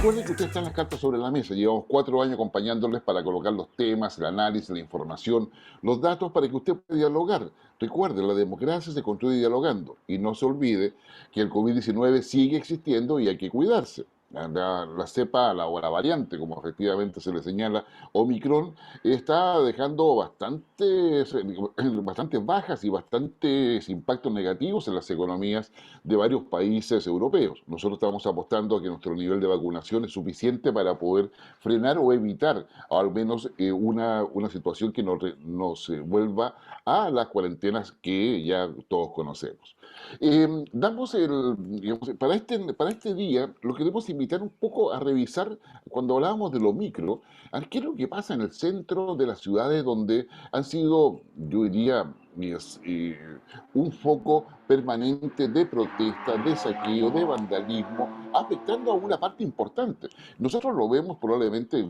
Recuerden que ustedes están las cartas sobre la mesa. Llevamos 4 años acompañándoles para colocar los temas, el análisis, la información, los datos para que usted pueda dialogar. Recuerde, la democracia se construye dialogando. Y no se olvide que el COVID-19 sigue existiendo y hay que cuidarse. La cepa o la variante, como efectivamente se le señala, Omicron, está dejando bastantes bajas y bastantes impactos negativos en las economías de varios países europeos. Nosotros estamos apostando a que nuestro nivel de vacunación es suficiente para poder frenar o evitar al menos una situación que nos vuelva a las cuarentenas que ya todos conocemos. Para este día, lo queremos invitar un poco a revisar, cuando hablábamos de lo micro, a qué es lo que pasa en el centro de las ciudades donde han sido, yo diría, un foco permanente de protesta, de saqueo, de vandalismo, afectando a una parte importante. Nosotros lo vemos probablemente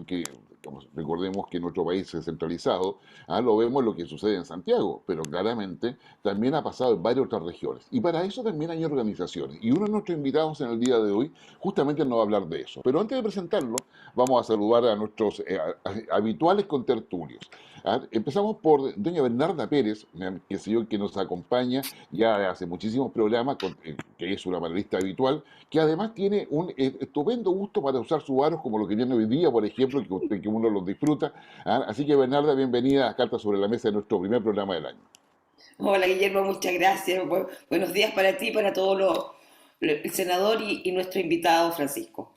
recordemos que nuestro país es centralizado, lo vemos lo que sucede en Santiago, pero claramente también ha pasado en varias otras regiones. Y para eso también hay organizaciones. Y uno de nuestros invitados en el día de hoy justamente nos va a hablar de eso. Pero antes de presentarlo, vamos a saludar a nuestros habituales contertulios. Empezamos por doña Bernarda Pérez, que nos acompaña ya hace muchísimos programas, que es una panelista habitual, que además tiene un estupendo gusto para usar sus aros, como lo que tiene hoy día, por ejemplo, que uno los disfruta. Así que Bernarda, bienvenida a Cartas sobre la Mesa de nuestro primer programa del año. Hola Guillermo, muchas gracias. Buenos días para ti, para el senador y nuestro invitado Francisco.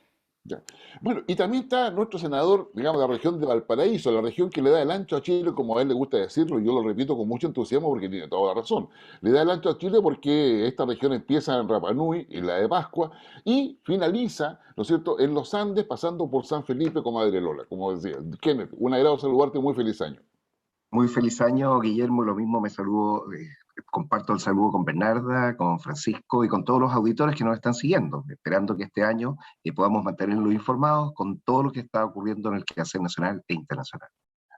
Ya. Bueno, y también está nuestro senador, digamos, de la región de Valparaíso, la región que le da el ancho a Chile, como a él le gusta decirlo, y yo lo repito con mucho entusiasmo porque tiene toda la razón. Le da el ancho a Chile porque esta región empieza en Rapa Nui, en la de Pascua, y finaliza, ¿no es cierto?, en los Andes, pasando por San Felipe, Comadre Lola. Como decía Kenneth, un agrado saludarte, muy feliz año. Muy feliz año, Guillermo. Lo mismo me saludo, comparto el saludo con Bernarda, con Francisco y con todos los auditores que nos están siguiendo, esperando que este año podamos mantenerlos informados con todo lo que está ocurriendo en el quehacer nacional e internacional.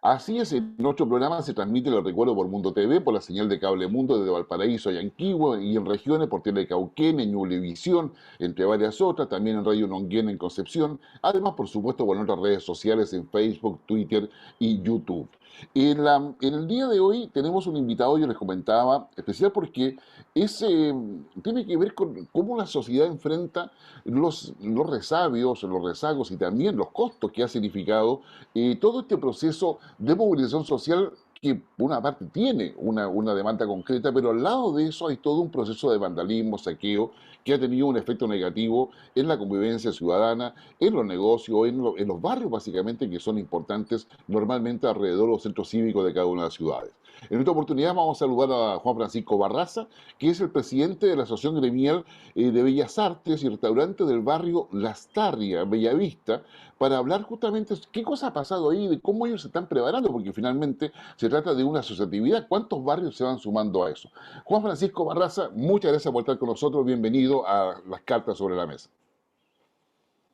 Así es, en nuestro programa se transmite, lo recuerdo, por Mundo TV, por la señal de Cable Mundo desde Valparaíso y Yanquihue, y en regiones por Telecauquén, en Ñublevisión, entre varias otras, también en Radio Nonguén en Concepción, además, por supuesto, por nuestras redes sociales en Facebook, Twitter y YouTube. En el día de hoy tenemos un invitado, yo les comentaba, especial porque tiene que ver con cómo la sociedad enfrenta los resabios, los rezagos y también los costos que ha significado todo este proceso de movilización social que por una parte tiene una demanda concreta, pero al lado de eso hay todo un proceso de vandalismo, saqueo, que ha tenido un efecto negativo en la convivencia ciudadana, en los negocios, en los barrios básicamente, que son importantes normalmente alrededor de los centros cívicos de cada una de las ciudades. En esta oportunidad vamos a saludar a Juan Francisco Barraza, que es el presidente de la Asociación Gremial de Bellas Artes y Restaurantes del barrio Las Tarrias, Bellavista, para hablar justamente de qué cosa ha pasado ahí, de cómo ellos se están preparando, porque finalmente se trata de una asociatividad. ¿Cuántos barrios se van sumando a eso? Juan Francisco Barraza, muchas gracias por estar con nosotros. Bienvenido a las cartas sobre la mesa.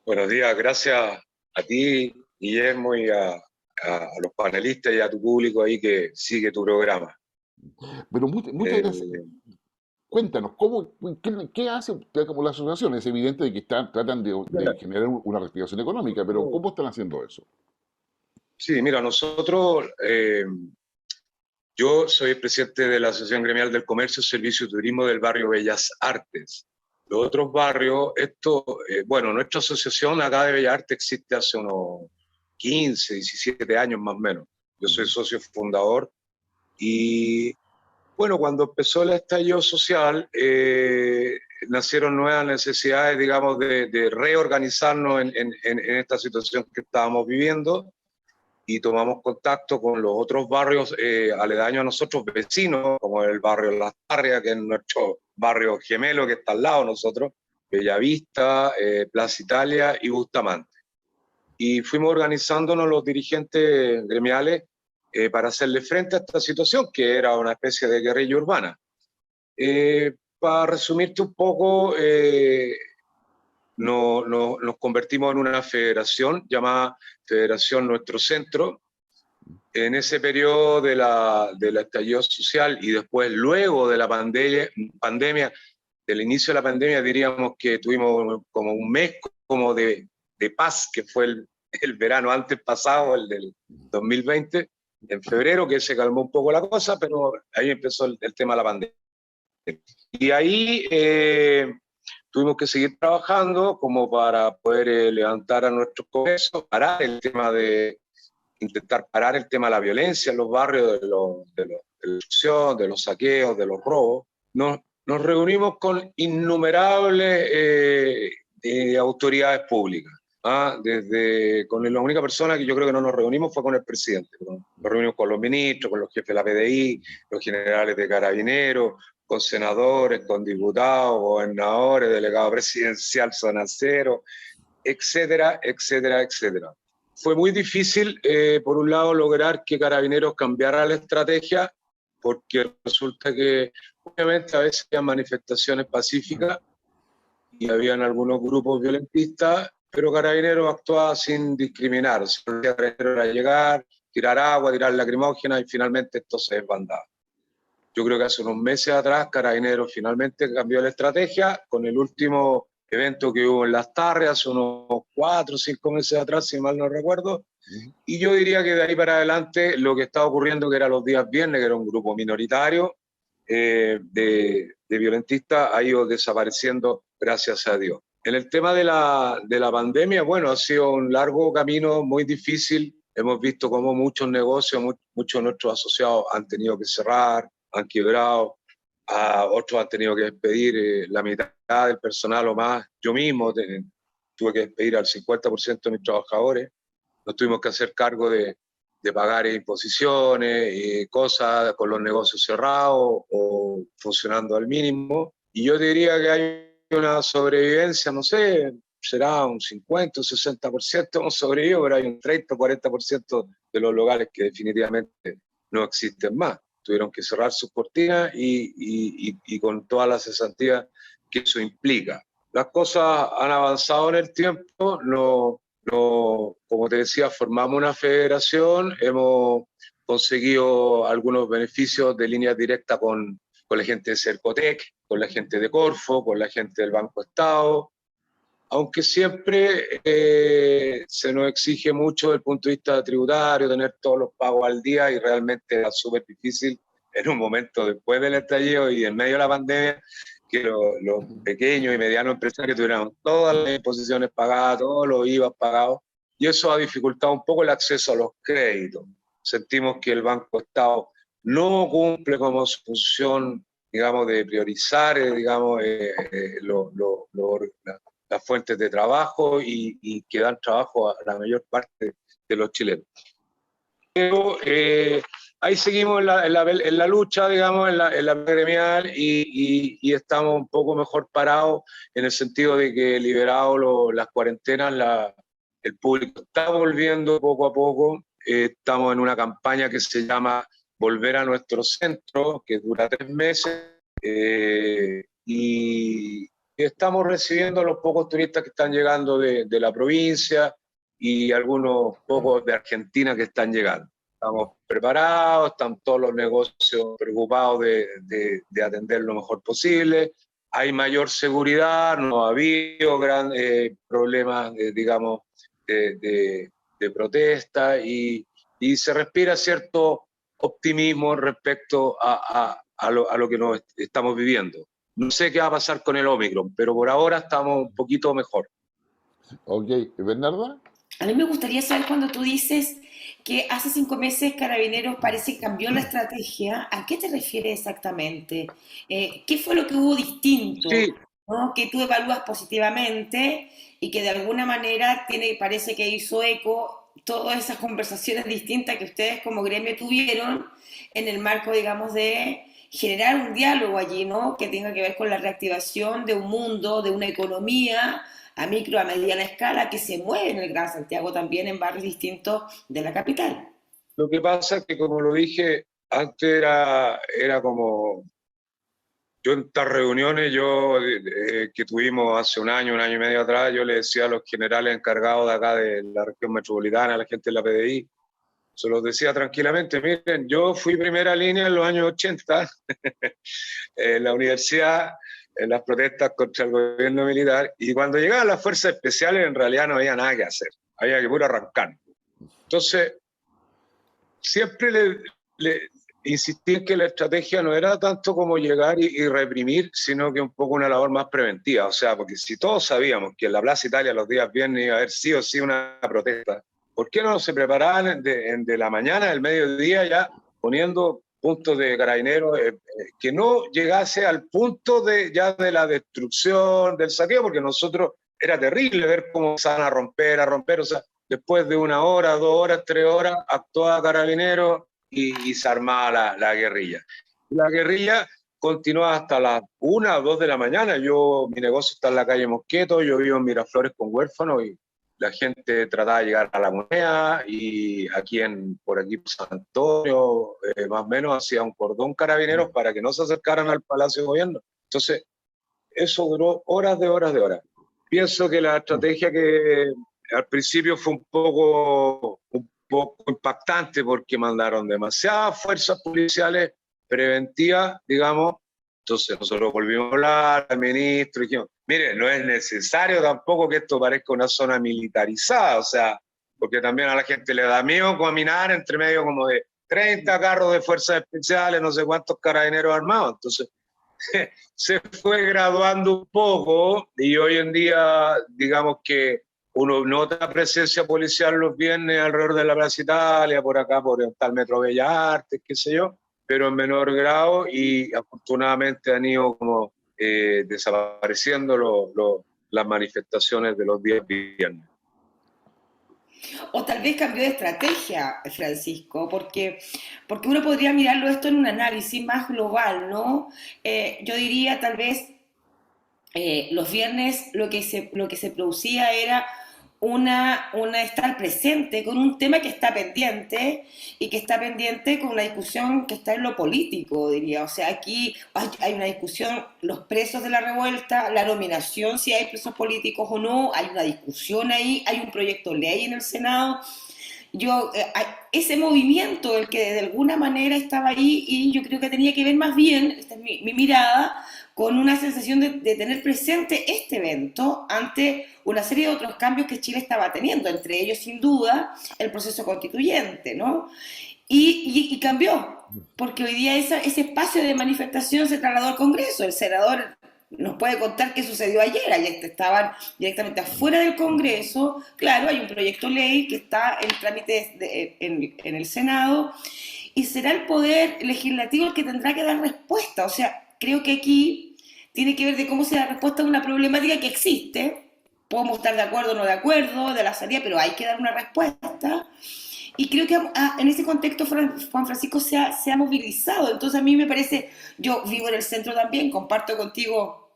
Buenos días, gracias a ti, Guillermo, y a los panelistas y a tu público ahí que sigue tu programa. Pero muchas gracias. Cuéntanos, ¿qué hace como la asociación? Es evidente de que tratan de generar una reactivación económica, pero ¿cómo están haciendo eso? Sí, mira, nosotros, yo soy el presidente de la Asociación Gremial del Comercio, Servicio y Turismo del barrio Bellas Artes. Los otros barrios, nuestra asociación acá de Bellas Artes existe hace unos 15, 17 años más o menos. Yo soy socio fundador y, bueno, cuando empezó el estallido social, nacieron nuevas necesidades, digamos, de reorganizarnos en esta situación que estábamos viviendo, y tomamos contacto con los otros barrios aledaños a nosotros, vecinos, como el barrio Las Tarrias, que es nuestro barrio gemelo que está al lado de nosotros, Bellavista, Plaza Italia y Bustamante. Y fuimos organizándonos los dirigentes gremiales para hacerle frente a esta situación, que era una especie de guerrilla urbana. Para resumirte un poco, nos convertimos en una federación llamada Federación Nuestro Centro. En ese periodo del estallido social y después, luego de la pandemia, del inicio de la pandemia, diríamos que tuvimos como un mes como de de paz, que fue el verano antes pasado, el del 2020, en febrero, que se calmó un poco la cosa, pero ahí empezó el tema de la pandemia. Y ahí tuvimos que seguir trabajando como para poder levantar a nuestros comercios, parar el tema intentar parar el tema de la violencia en los barrios, de la extorsión, de los saqueos, de los robos. Nos reunimos con innumerables autoridades públicas. La única persona que yo creo que no nos reunimos fue con el presidente. Nos reunimos con los ministros, con los jefes de la PDI, los generales de Carabineros, con senadores, con diputados, gobernadores, delegado presidencial, zona cero, etcétera, etcétera, etcétera. Fue muy difícil, por un lado, lograr que Carabineros cambiara la estrategia, porque resulta que, obviamente, a veces había manifestaciones pacíficas y habían algunos grupos violentistas, pero Carabineros actuaba sin discriminar. O sea, Carabineros era llegar, tirar agua, tirar lacrimógenas y finalmente esto se desbandaba. Yo creo que hace unos meses atrás Carabineros finalmente cambió la estrategia con el último evento que hubo en Las Tarrias, hace unos 4 o 5 meses atrás, si mal no recuerdo. Y yo diría que de ahí para adelante lo que estaba ocurriendo, que era los días viernes, que era un grupo minoritario de violentistas, ha ido desapareciendo, gracias a Dios. En el tema de la pandemia, bueno, ha sido un largo camino, muy difícil. Hemos visto cómo muchos negocios, muchos de nuestros asociados han tenido que cerrar, han quebrado, otros han tenido que despedir la mitad del personal o más. Yo mismo tuve que despedir al 50% de mis trabajadores. Nos tuvimos que hacer cargo de pagar imposiciones y cosas con los negocios cerrados o funcionando al mínimo. Y yo diría que hay una sobrevivencia, no sé, será un 50 o 60% hemos sobrevivido, pero hay un 30 o 40% de los locales que definitivamente no existen más. Tuvieron que cerrar sus cortinas y con todas las cesantías que eso implica. Las cosas han avanzado en el tiempo, como te decía, formamos una federación, hemos conseguido algunos beneficios de línea directa con la gente de Cercotec, con la gente de Corfo, con la gente del Banco Estado, aunque siempre se nos exige mucho desde el punto de vista tributario, tener todos los pagos al día, y realmente era súper difícil en un momento después del estallido y en medio de la pandemia, que los pequeños y medianos empresarios tuvieran todas las imposiciones pagadas, todos los IVA pagados, y eso ha dificultado un poco el acceso a los créditos. Sentimos que el Banco Estado no cumple como su función, digamos, de priorizar, las fuentes de trabajo y que dan trabajo a la mayor parte de los chilenos. Pero ahí seguimos en la lucha, digamos, en la gremial, y estamos un poco mejor parados en el sentido de que, liberado las cuarentenas, el público está volviendo poco a poco. Estamos en una campaña que se llama Volver a nuestro centro, que dura 3 meses, y estamos recibiendo a los pocos turistas que están llegando de la provincia y algunos pocos de Argentina que están llegando. Estamos preparados, están todos los negocios preocupados de atender lo mejor posible. Hay mayor seguridad, no ha habido grandes problemas, digamos, de protesta, y se respira cierto optimismo respecto a lo que nos estamos viviendo. No sé qué va a pasar con el Omicron, pero por ahora estamos un poquito mejor. Ok, ¿Bernarda? A mí me gustaría saber, cuando tú dices que hace 5 meses Carabineros parece que cambió la estrategia, ¿a qué te refieres exactamente? ¿Qué fue lo que hubo distinto, Sí, ¿no? Que tú evalúas positivamente y que de alguna manera parece que hizo eco todas esas conversaciones distintas que ustedes como gremio tuvieron en el marco, digamos, de generar un diálogo allí, ¿no? Que tenga que ver con la reactivación de un mundo, de una economía a micro, a mediana escala, que se mueve en el Gran Santiago, también en barrios distintos de la capital. lo que pasa es que, como lo dije, antes era como... Yo en estas reuniones que tuvimos hace un año y medio atrás, yo le decía a los generales encargados de acá de la región metropolitana, a la gente de la PDI, se los decía tranquilamente: miren, yo fui primera línea en los años 80 en la universidad, en las protestas contra el gobierno militar, y cuando llegaban las fuerzas especiales en realidad no había nada que hacer, había que puro arrancar. Entonces, siempre le insistí en que la estrategia no era tanto como llegar y reprimir, sino que un poco una labor más preventiva. O sea, porque si todos sabíamos que en la Plaza Italia los días viernes iba a haber sí o sí una protesta, ¿por qué no se preparaban de la mañana, del mediodía ya, poniendo puntos de carabineros que no llegase al punto ya de la destrucción, del saqueo? Porque nosotros era terrible ver cómo se van a romper, o sea, después de 1 hora, 2 horas, 3 horas, actuaba Carabineros y se armaba la guerrilla. La guerrilla continuaba hasta las 1 o 2 de la mañana. Mi negocio está en la calle Mosqueto, yo vivo en Miraflores con huérfanos y la gente trataba de llegar a la Moneda, y por aquí San Antonio, más o menos hacía un cordón Carabineros para que no se acercaran al Palacio de Gobierno. Entonces, eso duró horas de horas de horas. Pienso que la estrategia que al principio fue un poco impactante porque mandaron demasiadas fuerzas policiales preventivas, digamos. Entonces nosotros volvimos a hablar al ministro y dijimos, mire, no es necesario tampoco que esto parezca una zona militarizada, o sea, porque también a la gente le da miedo caminar entre medio como de 30 carros de fuerzas especiales, no sé cuántos carabineros armados. Entonces se fue graduando un poco y hoy en día, digamos que uno nota presencia policial los viernes alrededor de la Plaza Italia, por acá, por el tal Metro Bellas Artes, qué sé yo, pero en menor grado, y afortunadamente han ido como desapareciendo las manifestaciones de los días viernes. O tal vez cambió de estrategia, Francisco, porque uno podría mirarlo esto en un análisis más global, ¿no? Yo diría tal vez los viernes lo que se producía era una estar presente con un tema que está pendiente, y que está pendiente con una discusión que está en lo político, diría. O sea, aquí hay una discusión, los presos de la revuelta, la nominación, si hay presos políticos o no, hay una discusión ahí, hay un proyecto de ley en el Senado. Ese movimiento, el que de alguna manera estaba ahí, y yo creo que tenía que ver más bien, esta es mi mirada, con una sensación de tener presente este evento ante una serie de otros cambios que Chile estaba teniendo, entre ellos, sin duda, el proceso constituyente, ¿no? Y cambió, porque hoy día ese espacio de manifestación se trasladó al Congreso. El senador nos puede contar qué sucedió ayer. Ayer estaban directamente afuera del Congreso. Claro, hay un proyecto de ley que está en trámite en el Senado, y será el Poder Legislativo el que tendrá que dar respuesta. O sea, creo que aquí tiene que ver de cómo se da respuesta a una problemática que existe. Podemos estar de acuerdo o no de acuerdo de la salida, pero hay que dar una respuesta. Y creo que en ese contexto Juan Francisco se ha movilizado. Entonces a mí me parece, yo vivo en el centro también, comparto contigo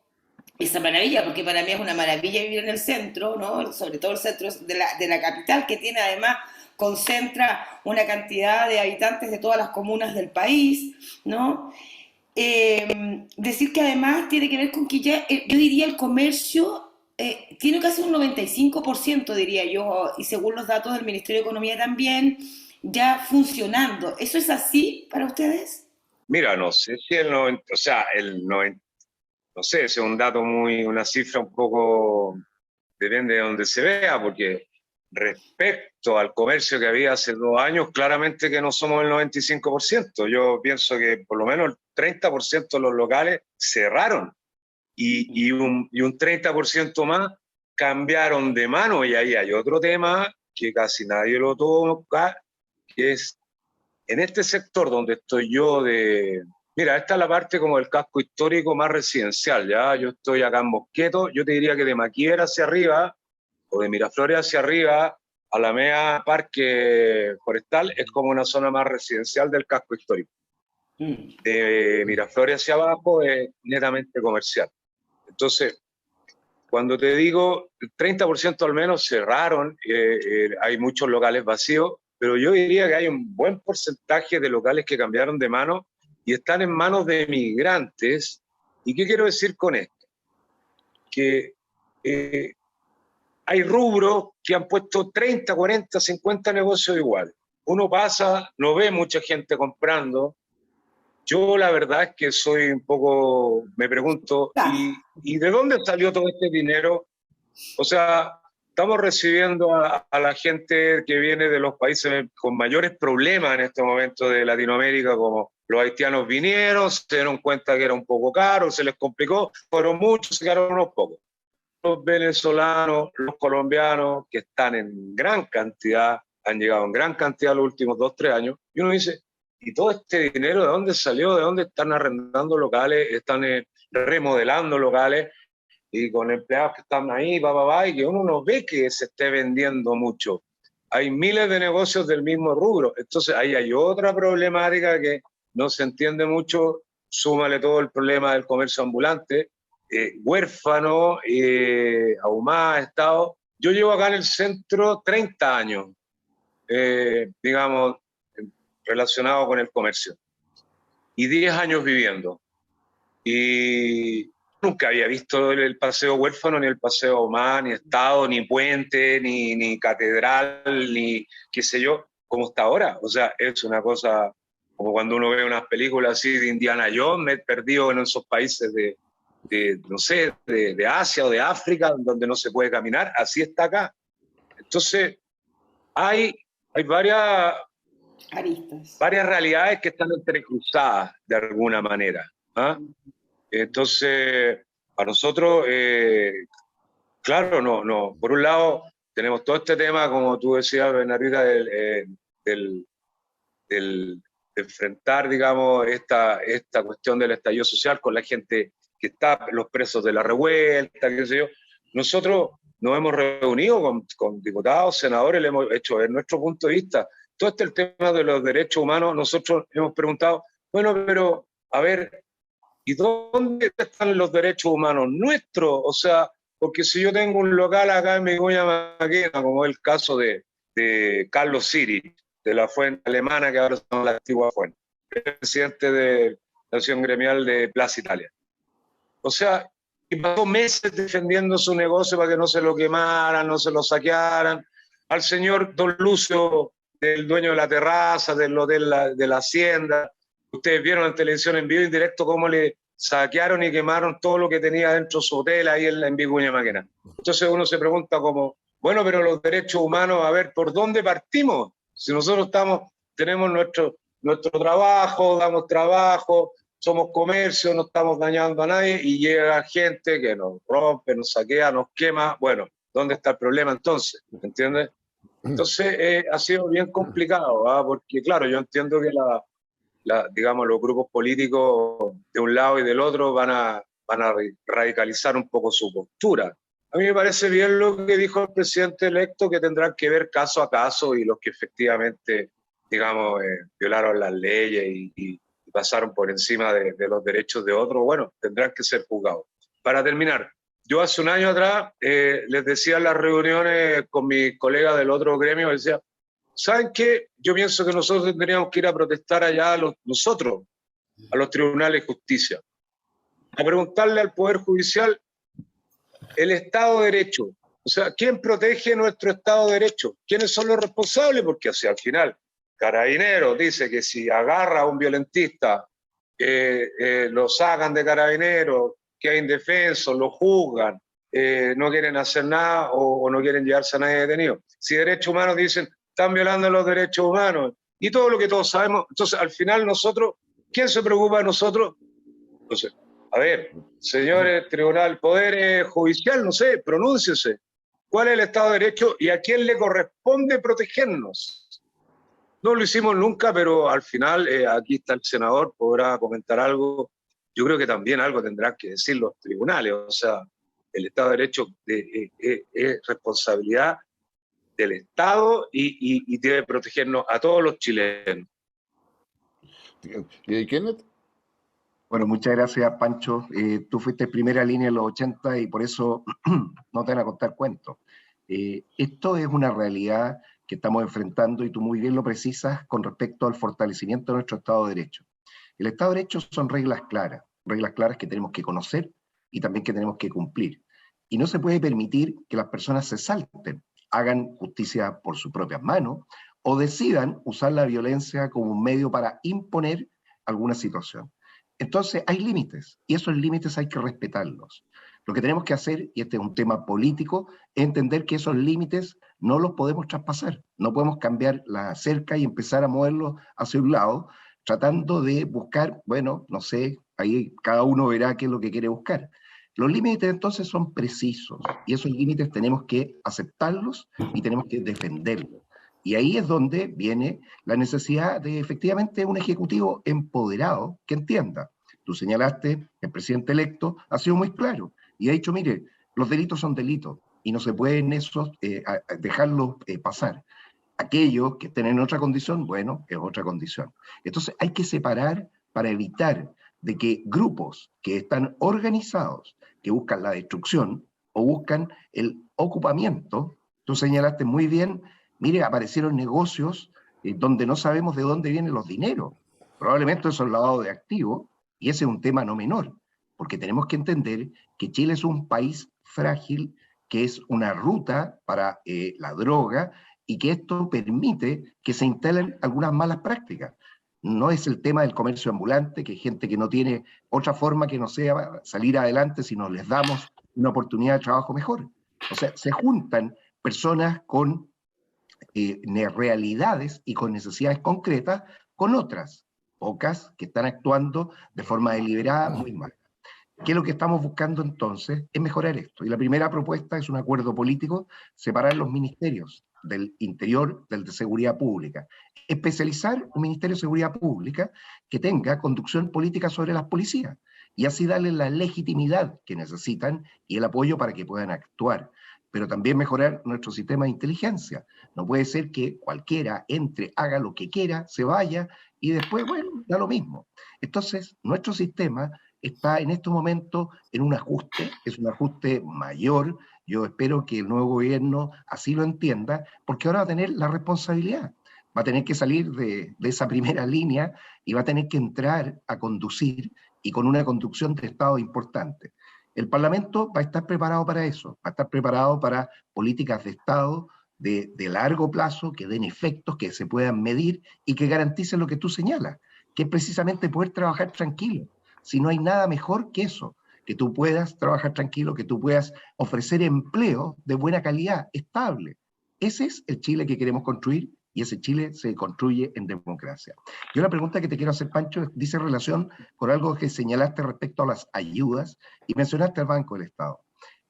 esa maravilla, porque para mí es una maravilla vivir en el centro, ¿no? Sobre todo el centro de la capital, que tiene además, concentra una cantidad de habitantes de todas las comunas del país, ¿no? Decir que además tiene que ver con que ya, yo diría, el comercio tiene casi un 95%, diría yo, y según los datos del Ministerio de Economía también, ya funcionando. ¿Eso es así para ustedes? Mira, no sé si el 90, o sea, el 90, no sé, ese es un dato una cifra un poco, depende de donde se vea, porque respecto al comercio que había hace 2 años, claramente que no somos el 95%. Yo pienso que por lo menos el 30% de los locales cerraron, y un 30% más cambiaron de mano. Y ahí hay otro tema que casi nadie lo toca, que es en este sector donde estoy yo mira, esta es la parte como del casco histórico más residencial, ¿ya? Yo estoy acá en Mosqueto, yo te diría que de Maquiera hacia arriba, o de Miraflores hacia arriba, Alameda Parque Forestal, es como una zona más residencial del casco histórico. De Miraflores hacia abajo es netamente comercial. Entonces, cuando te digo, el 30% al menos cerraron, hay muchos locales vacíos, pero yo diría que hay un buen porcentaje de locales que cambiaron de mano y están en manos de migrantes. ¿Y qué quiero decir con esto? Que hay rubros que han puesto 30, 40, 50 negocios iguales. Uno pasa, no ve mucha gente comprando, Yo la verdad es que soy un poco, me pregunto, ¿y de dónde salió todo este dinero? O sea, estamos recibiendo a la gente que viene de los países con mayores problemas en este momento de Latinoamérica, como los haitianos vinieron, se dieron cuenta que era un poco caro, se les complicó, fueron muchos, se quedaron unos pocos. Los venezolanos, los colombianos, que están en gran cantidad, han llegado en gran cantidad los últimos 2, 3 años, y uno dice, ¿y todo este dinero de dónde salió? ¿De dónde están arrendando locales? ¿Están remodelando locales? Y con empleados que están ahí, y que uno no ve que se esté vendiendo mucho. Hay miles de negocios del mismo rubro. Entonces ahí hay otra problemática que no se entiende mucho. Súmale todo el problema del comercio ambulante, huérfano, ahumada, estado. Yo llevo acá en el centro 30 años, digamos, relacionado con el comercio. Y 10 años viviendo. Y nunca había visto el paseo huérfano, ni el paseo ahumada, ni estado, ni puente, ni catedral, ni qué sé yo, como está ahora. O sea, es una cosa como cuando uno ve unas películas así de Indiana Jones, me he perdido en esos países no sé, de Asia o de África, donde no se puede caminar. Así está acá. Entonces, hay varias realidades que están entrecruzadas de alguna manera. ¿Ah? Entonces, para nosotros, claro, no. Por un lado, tenemos todo este tema, como tú decías, Bernardita, de enfrentar, digamos, esta cuestión del estallido social con la gente que está, los presos de la revuelta, qué sé yo. Nosotros nos hemos reunido con diputados, senadores, le hemos hecho ver nuestro punto de vista. Todo el tema de los derechos humanos, nosotros hemos preguntado, bueno, pero, a ver, ¿y dónde están los derechos humanos nuestros? O sea, porque si yo tengo un local acá en Vicuña Maquena, como es el caso de Carlos Siri, de la fuente alemana, que ahora se llama la antigua fuente, presidente de la Asociación Gremial de Plaza Italia. O sea, y pasó meses defendiendo su negocio para que no se lo quemaran, no se lo saquearan. Al señor Don Lucio, el dueño de la terraza, del hotel de la Hacienda. Ustedes vieron en televisión en vivo y en directo cómo le saquearon y quemaron todo lo que tenía dentro de su hotel ahí en Vicuña Maquena. Entonces uno se pregunta como, bueno, pero los derechos humanos, a ver, ¿por dónde partimos? Si nosotros tenemos nuestro trabajo, damos trabajo, somos comercio, no estamos dañando a nadie y llega gente que nos rompe, nos saquea, nos quema. Bueno, ¿dónde está el problema entonces? ¿Entiendes? Entonces ha sido bien complicado, ¿verdad? Porque claro, yo entiendo que digamos, los grupos políticos de un lado y del otro van a radicalizar un poco su postura. A mí me parece bien lo que dijo el presidente electo, que tendrán que ver caso a caso y los que efectivamente, digamos, violaron las leyes y pasaron por encima de los derechos de otros, bueno, tendrán que ser juzgados. Para terminar, yo hace un año atrás les decía en las reuniones con mis colegas del otro gremio, les decía, ¿saben qué? Yo pienso que nosotros tendríamos que ir a protestar allá nosotros, a los tribunales de justicia, a preguntarle al Poder Judicial el Estado de Derecho. O sea, ¿quién protege nuestro Estado de Derecho? ¿Quiénes son los responsables? Porque así al final, Carabineros dice que si agarra a un violentista, lo sacan de Carabineros, que es indefenso, lo juzgan, no quieren hacer nada o no quieren llevarse a nadie detenido. Si derechos humanos dicen, están violando los derechos humanos, y todo lo que todos sabemos. Entonces, al final nosotros, ¿quién se preocupa de nosotros? Entonces, a ver, señores, Tribunal, Poder Judicial, no sé, pronúnciense. ¿Cuál es el Estado de Derecho y a quién le corresponde protegernos? No lo hicimos nunca, pero al final, aquí está el senador, podrá comentar algo. Yo creo que también algo tendrán que decir los tribunales. O sea, el Estado de Derecho es responsabilidad del Estado y debe protegernos a todos los chilenos. ¿Y Kenneth? Bueno, muchas gracias, Pancho. Tú fuiste primera línea en los 80 y por eso no te van a contar cuentos. Esto es una realidad que estamos enfrentando y tú muy bien lo precisas con respecto al fortalecimiento de nuestro Estado de Derecho. El Estado de Derecho son reglas claras que tenemos que conocer y también que tenemos que cumplir. Y no se puede permitir que las personas se salten, hagan justicia por sus propias manos o decidan usar la violencia como un medio para imponer alguna situación. Entonces hay límites, y esos límites hay que respetarlos. Lo que tenemos que hacer, y este es un tema político, es entender que esos límites no los podemos traspasar. No podemos cambiar la cerca y empezar a moverlos hacia un lado, tratando de buscar, bueno, no sé, ahí cada uno verá qué es lo que quiere buscar. Los límites entonces son precisos, y esos límites tenemos que aceptarlos y tenemos que defenderlos. Y ahí es donde viene la necesidad de efectivamente un ejecutivo empoderado que entienda. Tú señalaste, el presidente electo ha sido muy claro y ha dicho, mire, los delitos son delitos y no se pueden esos dejarlos pasar. Aquellos que estén en otra condición, bueno, es otra condición. Entonces hay que separar para evitar de que grupos que están organizados, que buscan la destrucción o buscan el ocupamiento, tú señalaste muy bien, mire, aparecieron negocios donde no sabemos de dónde vienen los dineros. Probablemente son lavados de activos, y ese es un tema no menor, porque tenemos que entender que Chile es un país frágil, que es una ruta para la droga, y que esto permite que se instalen algunas malas prácticas. No es el tema del comercio ambulante, que hay gente que no tiene otra forma que no sea salir adelante si no les damos una oportunidad de trabajo mejor. O sea, se juntan personas con realidades y con necesidades concretas con otras, pocas que están actuando de forma deliberada muy mal. ¿Qué es lo que estamos buscando entonces? Es mejorar esto. Y la primera propuesta es un acuerdo político, separar los ministerios del Interior del de Seguridad Pública. Especializar un Ministerio de Seguridad Pública que tenga conducción política sobre las policías y así darle la legitimidad que necesitan y el apoyo para que puedan actuar. Pero también mejorar nuestro sistema de inteligencia. No puede ser que cualquiera entre, haga lo que quiera, se vaya y después, bueno, da lo mismo. Entonces, nuestro sistema está en este momento en un ajuste, es un ajuste mayor. Yo espero que el nuevo gobierno así lo entienda, porque ahora va a tener la responsabilidad, va a tener que salir de esa primera línea y va a tener que entrar a conducir, y con una conducción de Estado importante. El Parlamento va a estar preparado para eso, va a estar preparado para políticas de Estado de largo plazo, que den efectos, que se puedan medir y que garanticen lo que tú señalas, que es precisamente poder trabajar tranquilo. Si no hay nada mejor que eso, que tú puedas trabajar tranquilo, que tú puedas ofrecer empleo de buena calidad, estable. Ese es el Chile que queremos construir, y ese Chile se construye en democracia. Yo la pregunta que te quiero hacer, Pancho, dice relación con algo que señalaste respecto a las ayudas y mencionaste al Banco del Estado.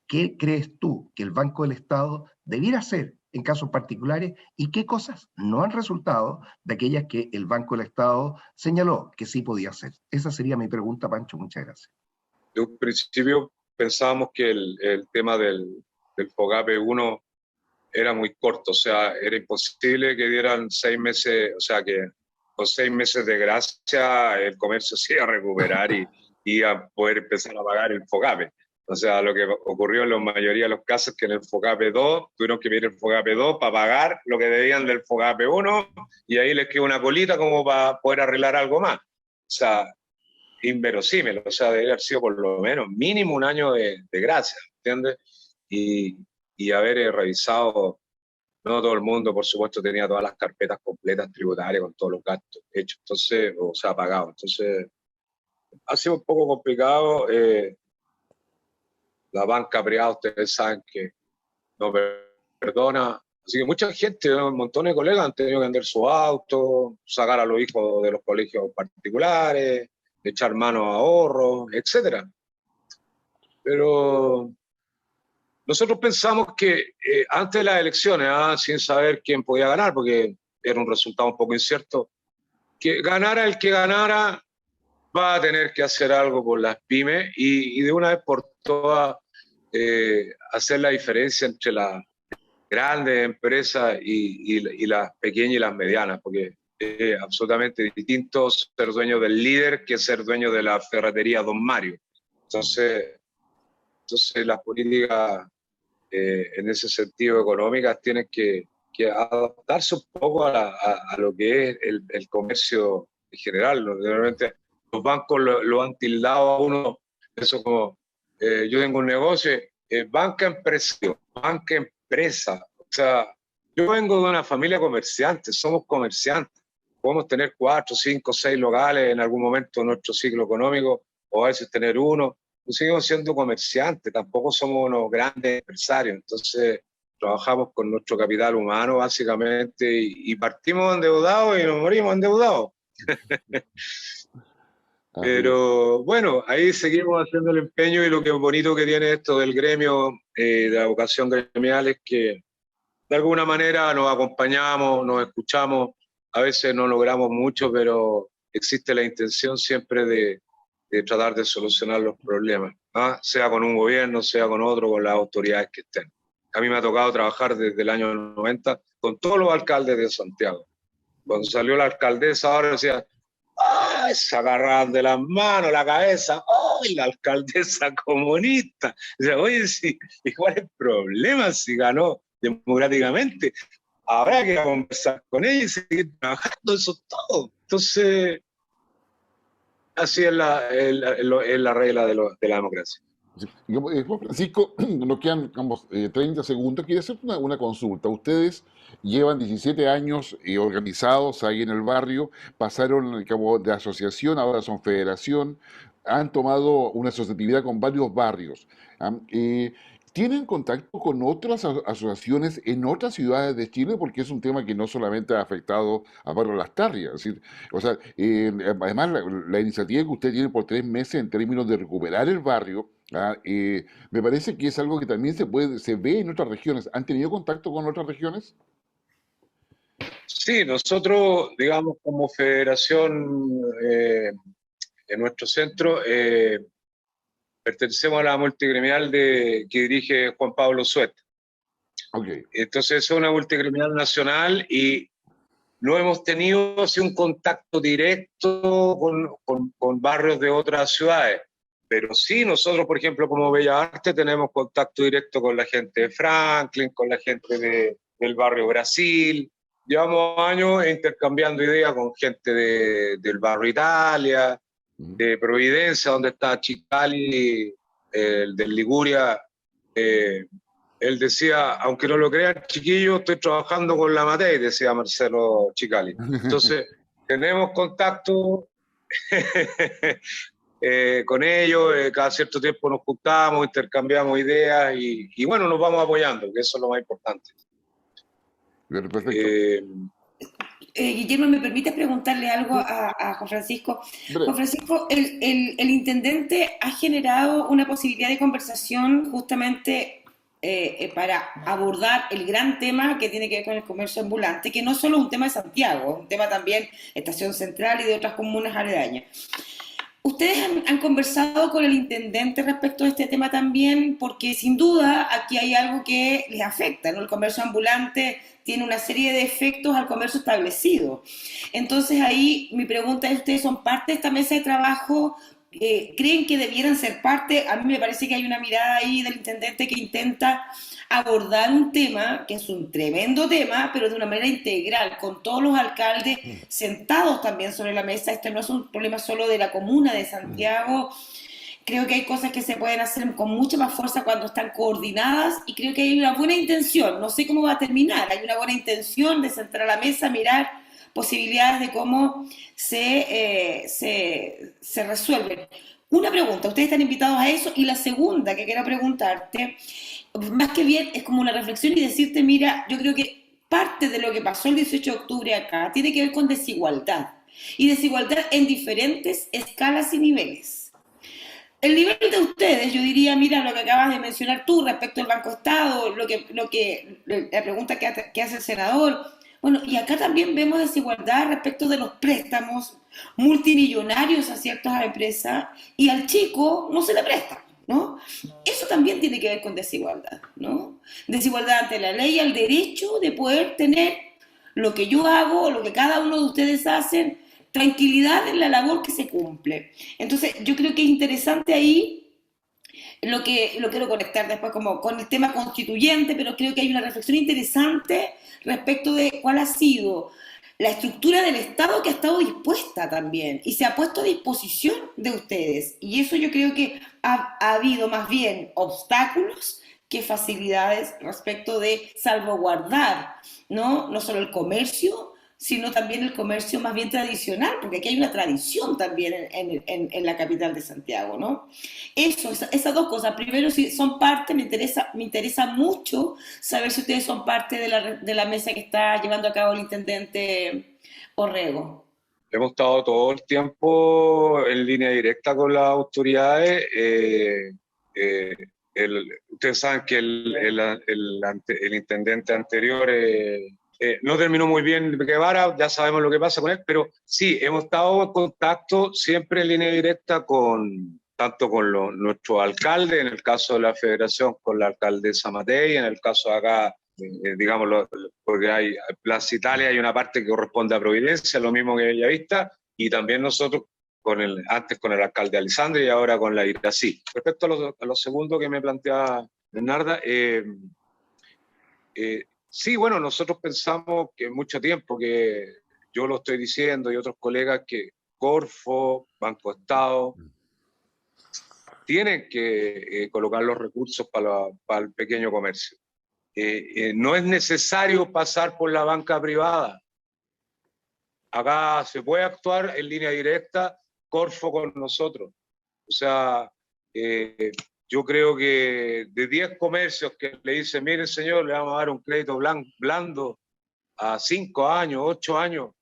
¿Qué crees tú que el Banco del Estado debiera hacer en casos particulares y qué cosas no han resultado de aquellas que el Banco del Estado señaló que sí podía hacer? Esa sería mi pregunta, Pancho. Muchas gracias. De un principio pensábamos que el tema del FOGAPE 1 era muy corto, o sea, era imposible que dieran 6 meses, o sea, que con 6 meses de gracia el comercio se iba a recuperar y iba a poder empezar a pagar el FOGAPE. O sea, lo que ocurrió en la mayoría de los casos es que en el FOGAPE 2 tuvieron que pedir el FOGAPE 2 para pagar lo que debían del FOGAPE 1 y ahí les quedó una colita como para poder arreglar algo más. O sea, inverosímil, o sea, debe haber sido por lo menos mínimo un año de gracia, ¿entiendes? Y haber revisado, no todo el mundo, por supuesto, tenía todas las carpetas completas tributarias con todos los gastos hechos, entonces, o sea, pagados. Entonces, ha sido un poco complicado. La banca privada, ustedes saben que no perdona. Así que mucha gente, un montón de colegas han tenido que vender su auto, sacar a los hijos de los colegios particulares, echar mano a ahorros, etc. Pero nosotros pensamos que antes de las elecciones, sin saber quién podía ganar, porque era un resultado un poco incierto, que ganara el que ganara, va a tener que hacer algo por las pymes y de una vez por todas hacer la diferencia entre las grandes empresas y las pequeñas y las medianas, porque es absolutamente distinto ser dueño del líder que ser dueño de la ferretería Don Mario. Entonces las políticas en ese sentido económicas tienen que adaptarse un poco a lo que es el comercio en general. Realmente los bancos lo han tildado a uno, eso como, yo tengo un negocio, banca empresa. O sea, yo vengo de una familia comerciante, somos comerciantes. podemos tener 4, 5, 6 locales en algún momento de nuestro ciclo económico, o a veces tener uno. Pues seguimos siendo comerciantes, tampoco somos unos grandes empresarios, entonces trabajamos con nuestro capital humano básicamente y partimos endeudados y nos morimos endeudados. Pero bueno, ahí seguimos haciendo el empeño y lo que es bonito que tiene esto del gremio, de la vocación gremial, es que de alguna manera nos acompañamos, nos escuchamos, a veces no logramos mucho, pero existe la intención siempre de tratar de solucionar los problemas, ¿ah? Sea con un gobierno, sea con otro, con las autoridades que estén. A mí me ha tocado trabajar desde el año 90 con todos los alcaldes de Santiago. Cuando salió la alcaldesa, ahora decía, ¡ay! Se agarraban de las manos, la cabeza, ¡ay! La alcaldesa comunista. O sea, oye, sí, ¿y cuál es el problema si ganó democráticamente? Habrá que conversar con ella y seguir trabajando, eso es todo. Entonces, así es la regla de la democracia. Juan Francisco, nos quedan 30 segundos. Quería hacer una consulta. Ustedes llevan 17 años organizados ahí en el barrio, pasaron de asociación, ahora son federación, han tomado una asociatividad con varios barrios. ¿Ah? ¿Tienen contacto con otras asociaciones en otras ciudades de Chile? Porque es un tema que no solamente ha afectado a Barrio Las Tarrias. Es decir, o sea, además la iniciativa que usted tiene por 3 meses en términos de recuperar el barrio, me parece que es algo que también se ve en otras regiones. ¿Han tenido contacto con otras regiones? Sí, nosotros, digamos, como federación, en nuestro centro, pertenecemos a la multigremial que dirige Juan Pablo Suet. Okay. Entonces es una multigremial nacional y no hemos tenido así un contacto directo con barrios de otras ciudades. Pero sí, nosotros, por ejemplo, como Bella Arte, tenemos contacto directo con la gente de Franklin, con la gente del barrio Brasil. Llevamos años intercambiando ideas con gente del barrio Italia, de Providencia, donde está Chicali, el de Liguria. Él decía, aunque no lo crean, chiquillos, estoy trabajando con la Matei, decía Marcelo Chicali. Entonces, tenemos contacto con ellos, cada cierto tiempo nos juntamos, intercambiamos ideas y bueno, nos vamos apoyando, que eso es lo más importante. Perfecto. Guillermo, ¿me permite preguntarle algo a Juan Francisco? Juan Francisco, el intendente ha generado una posibilidad de conversación justamente para abordar el gran tema que tiene que ver con el comercio ambulante, que no solo es un tema de Santiago, es un tema también de Estación Central y de otras comunas aledañas. ¿Ustedes han conversado con el intendente respecto a este tema también? Porque sin duda aquí hay algo que les afecta, ¿no? El comercio ambulante tiene una serie de efectos al comercio establecido. Entonces ahí mi pregunta es, ¿ustedes son parte de esta mesa de trabajo? ¿Creen que debieran ser parte? A mí me parece que hay una mirada ahí del intendente que intenta abordar un tema, que es un tremendo tema, pero de una manera integral, con todos los alcaldes sentados también sobre la mesa. Este no es un problema solo de la comuna de Santiago. Creo que hay cosas que se pueden hacer con mucha más fuerza cuando están coordinadas y creo que hay una buena intención. No sé cómo va a terminar. Hay una buena intención de sentar a la mesa, mirar posibilidades de cómo se resuelven. Una pregunta, ustedes están invitados a eso, y la segunda que quiero preguntarte, más que bien es como una reflexión y decirte, mira, yo creo que parte de lo que pasó el 18 de octubre acá tiene que ver con desigualdad, y desigualdad en diferentes escalas y niveles. El nivel de ustedes, yo diría, mira lo que acabas de mencionar tú respecto al Banco Estado, la pregunta que hace el senador. Bueno, y acá también vemos desigualdad respecto de los préstamos multimillonarios a ciertas empresas y al chico no se le presta, ¿no? Eso también tiene que ver con desigualdad, ¿no? Desigualdad ante la ley, al derecho de poder tener lo que yo hago, lo que cada uno de ustedes hacen, tranquilidad en la labor que se cumple. Entonces, yo creo que es interesante ahí lo quiero conectar después como con el tema constituyente, pero creo que hay una reflexión interesante respecto de cuál ha sido la estructura del Estado que ha estado dispuesta también y se ha puesto a disposición de ustedes. Y eso yo creo que ha habido más bien obstáculos que facilidades respecto de salvaguardar, ¿no? No solo el comercio, sino también el comercio más bien tradicional, porque aquí hay una tradición también en la capital de Santiago, ¿no? Esas dos cosas. Primero, si son parte, me interesa mucho saber si ustedes son parte de la mesa que está llevando a cabo el intendente Orrego. Hemos estado todo el tiempo en línea directa con las autoridades. Eh, Ustedes saben que el intendente anterior no terminó muy bien Guevara, ya sabemos lo que pasa con él, pero sí, hemos estado en contacto siempre en línea directa tanto con nuestros alcaldes, en el caso de la federación con la alcaldesa Matei, en el caso de acá, digámoslo, porque hay Plaza Italia, hay una parte que corresponde a Providencia, lo mismo que Bellavista, y también nosotros antes con el alcalde Alessandri y ahora con la Irací. Respecto a lo segundo que me planteaba Bernarda, sí, bueno, nosotros pensamos que mucho tiempo, que yo lo estoy diciendo y otros colegas, que Corfo, Banco Estado, tienen que colocar los recursos para el pequeño comercio. No es necesario pasar por la banca privada. Acá se puede actuar en línea directa, Corfo con nosotros. O sea, yo creo que de 10 comercios que le dicen, mire señor, le vamos a dar un crédito blando a 5 años, 8 años,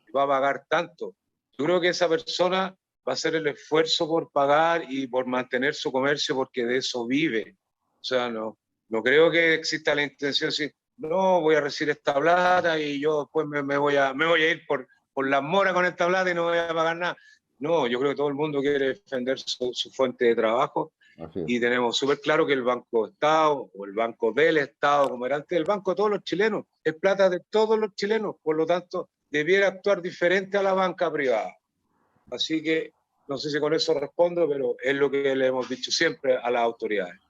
y va a pagar tanto. Yo creo que esa persona va a hacer el esfuerzo por pagar y por mantener su comercio, porque de eso vive. O sea, no creo que exista la intención de decir, no, voy a recibir esta plata y yo después me voy a ir por las moras con esta plata y no voy a pagar nada. No, yo creo que todo el mundo quiere defender su fuente de trabajo. Y tenemos súper claro que el Banco Estado o el Banco del Estado, como era antes, el banco de todos los chilenos, es plata de todos los chilenos, por lo tanto, debiera actuar diferente a la banca privada. Así que, no sé si con eso respondo, pero es lo que le hemos dicho siempre a las autoridades.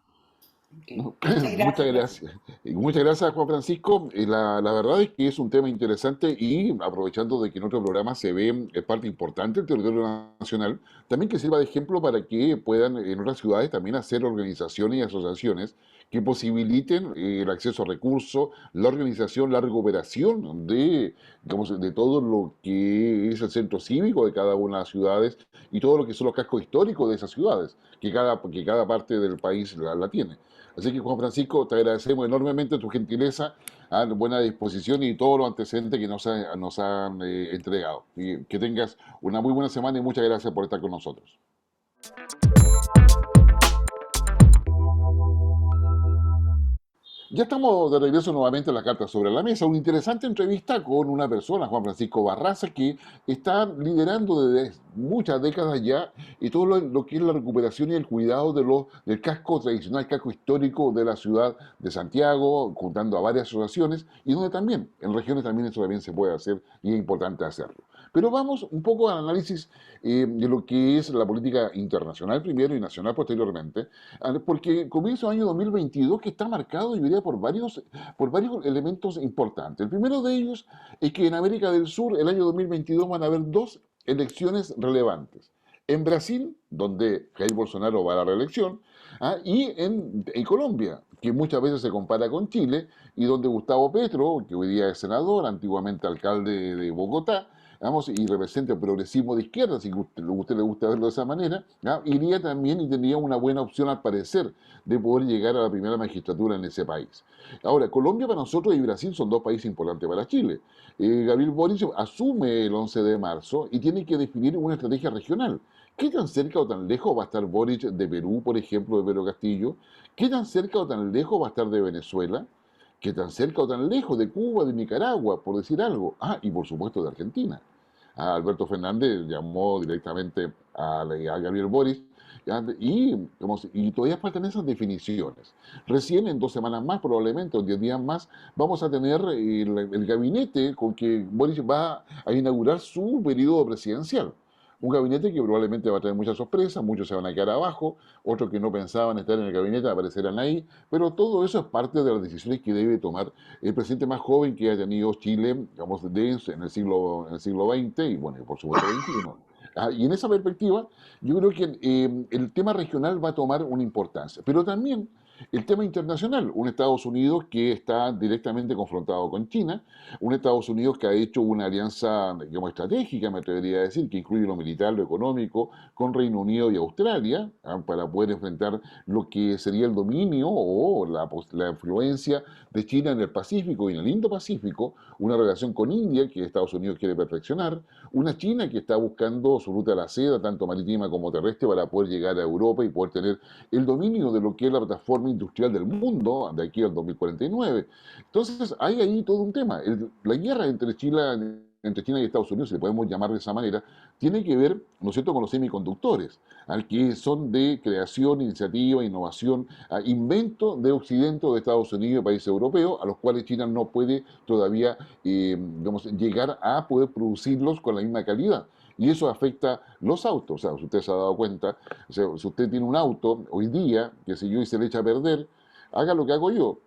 No, muchas gracias. Muchas gracias, Juan Francisco. La verdad es que es un tema interesante y aprovechando de que en otro programa se ve parte importante del territorio nacional, también que sirva de ejemplo para que puedan en otras ciudades también hacer organizaciones y asociaciones que posibiliten el acceso a recursos, la organización, la recuperación digamos, de todo lo que es el centro cívico de cada una de las ciudades y todo lo que son los cascos históricos de esas ciudades, que cada parte del país la tiene. Así que, Juan Francisco, te agradecemos enormemente tu gentileza, buena disposición y todos los antecedentes que nos han entregado. Y que tengas una muy buena semana y muchas gracias por estar con nosotros. Ya estamos de regreso nuevamente a la carta sobre la mesa. Una interesante entrevista con una persona, Juan Francisco Barraza, que está liderando desde muchas décadas ya y todo lo que es la recuperación y el cuidado del casco tradicional, casco histórico de la ciudad de Santiago, juntando a varias asociaciones y donde también, en regiones también eso también se puede hacer y es importante hacerlo. Pero vamos un poco al análisis de lo que es la política internacional primero y nacional posteriormente, porque comienza el año 2022 que está marcado, yo diría, por varios elementos importantes. El primero de ellos es que en América del Sur el año 2022 van a haber dos elecciones relevantes. En Brasil, donde Jair Bolsonaro va a la reelección, y en Colombia, que muchas veces se compara con Chile, y donde Gustavo Petro, que hoy día es senador, antiguamente alcalde de Bogotá, vamos, y representa el progresismo de izquierda, si a usted le gusta verlo de esa manera, iría también y tendría una buena opción al parecer de poder llegar a la primera magistratura en ese país. Ahora, Colombia para nosotros y Brasil son dos países importantes para Chile. Gabriel Boric asume el 11 de marzo y tiene que definir una estrategia regional. ¿Qué tan cerca o tan lejos va a estar Boric de Perú, por ejemplo, de Pedro Castillo? ¿Qué tan cerca o tan lejos va a estar de Venezuela? ¿Qué tan cerca o tan lejos de Cuba, de Nicaragua, por decir algo? Y por supuesto de Argentina. Alberto Fernández llamó directamente a Gabriel Boric y todavía faltan esas definiciones. Recién en 2 semanas más, probablemente, o 10 días más, vamos a tener el gabinete con que Boric va a inaugurar su periodo presidencial. Un gabinete que probablemente va a traer muchas sorpresas, muchos se van a quedar abajo, otros que no pensaban estar en el gabinete aparecerán ahí, pero todo eso es parte de las decisiones que debe tomar el presidente más joven que ha tenido Chile, digamos, en el siglo XX y, bueno, por supuesto, XXI. Y en esa perspectiva, yo creo que el tema regional va a tomar una importancia, pero también El tema internacional, un Estados Unidos que está directamente confrontado con China, un Estados Unidos que ha hecho una alianza, digamos, estratégica, me atrevería a decir, que incluye lo militar, lo económico, con Reino Unido y Australia, para poder enfrentar lo que sería el dominio o la influencia de China en el Pacífico y en el Indo-Pacífico, una relación con India que Estados Unidos quiere perfeccionar, una China que está buscando su ruta a la seda, tanto marítima como terrestre, para poder llegar a Europa y poder tener el dominio de lo que es la plataforma industrial del mundo de aquí al 2049. Entonces, hay ahí todo un tema. La guerra entre China y Estados Unidos, si le podemos llamar de esa manera, tiene que ver, ¿no es cierto?, con los semiconductores, al que son de creación, iniciativa, innovación, invento de Occidente, de Estados Unidos y países europeos, a los cuales China no puede todavía digamos, llegar a poder producirlos con la misma calidad. Y eso afecta los autos. O sea, si usted se ha dado cuenta, o sea, si usted tiene un auto hoy día, que si yo y se le echa a perder, haga lo que hago yo.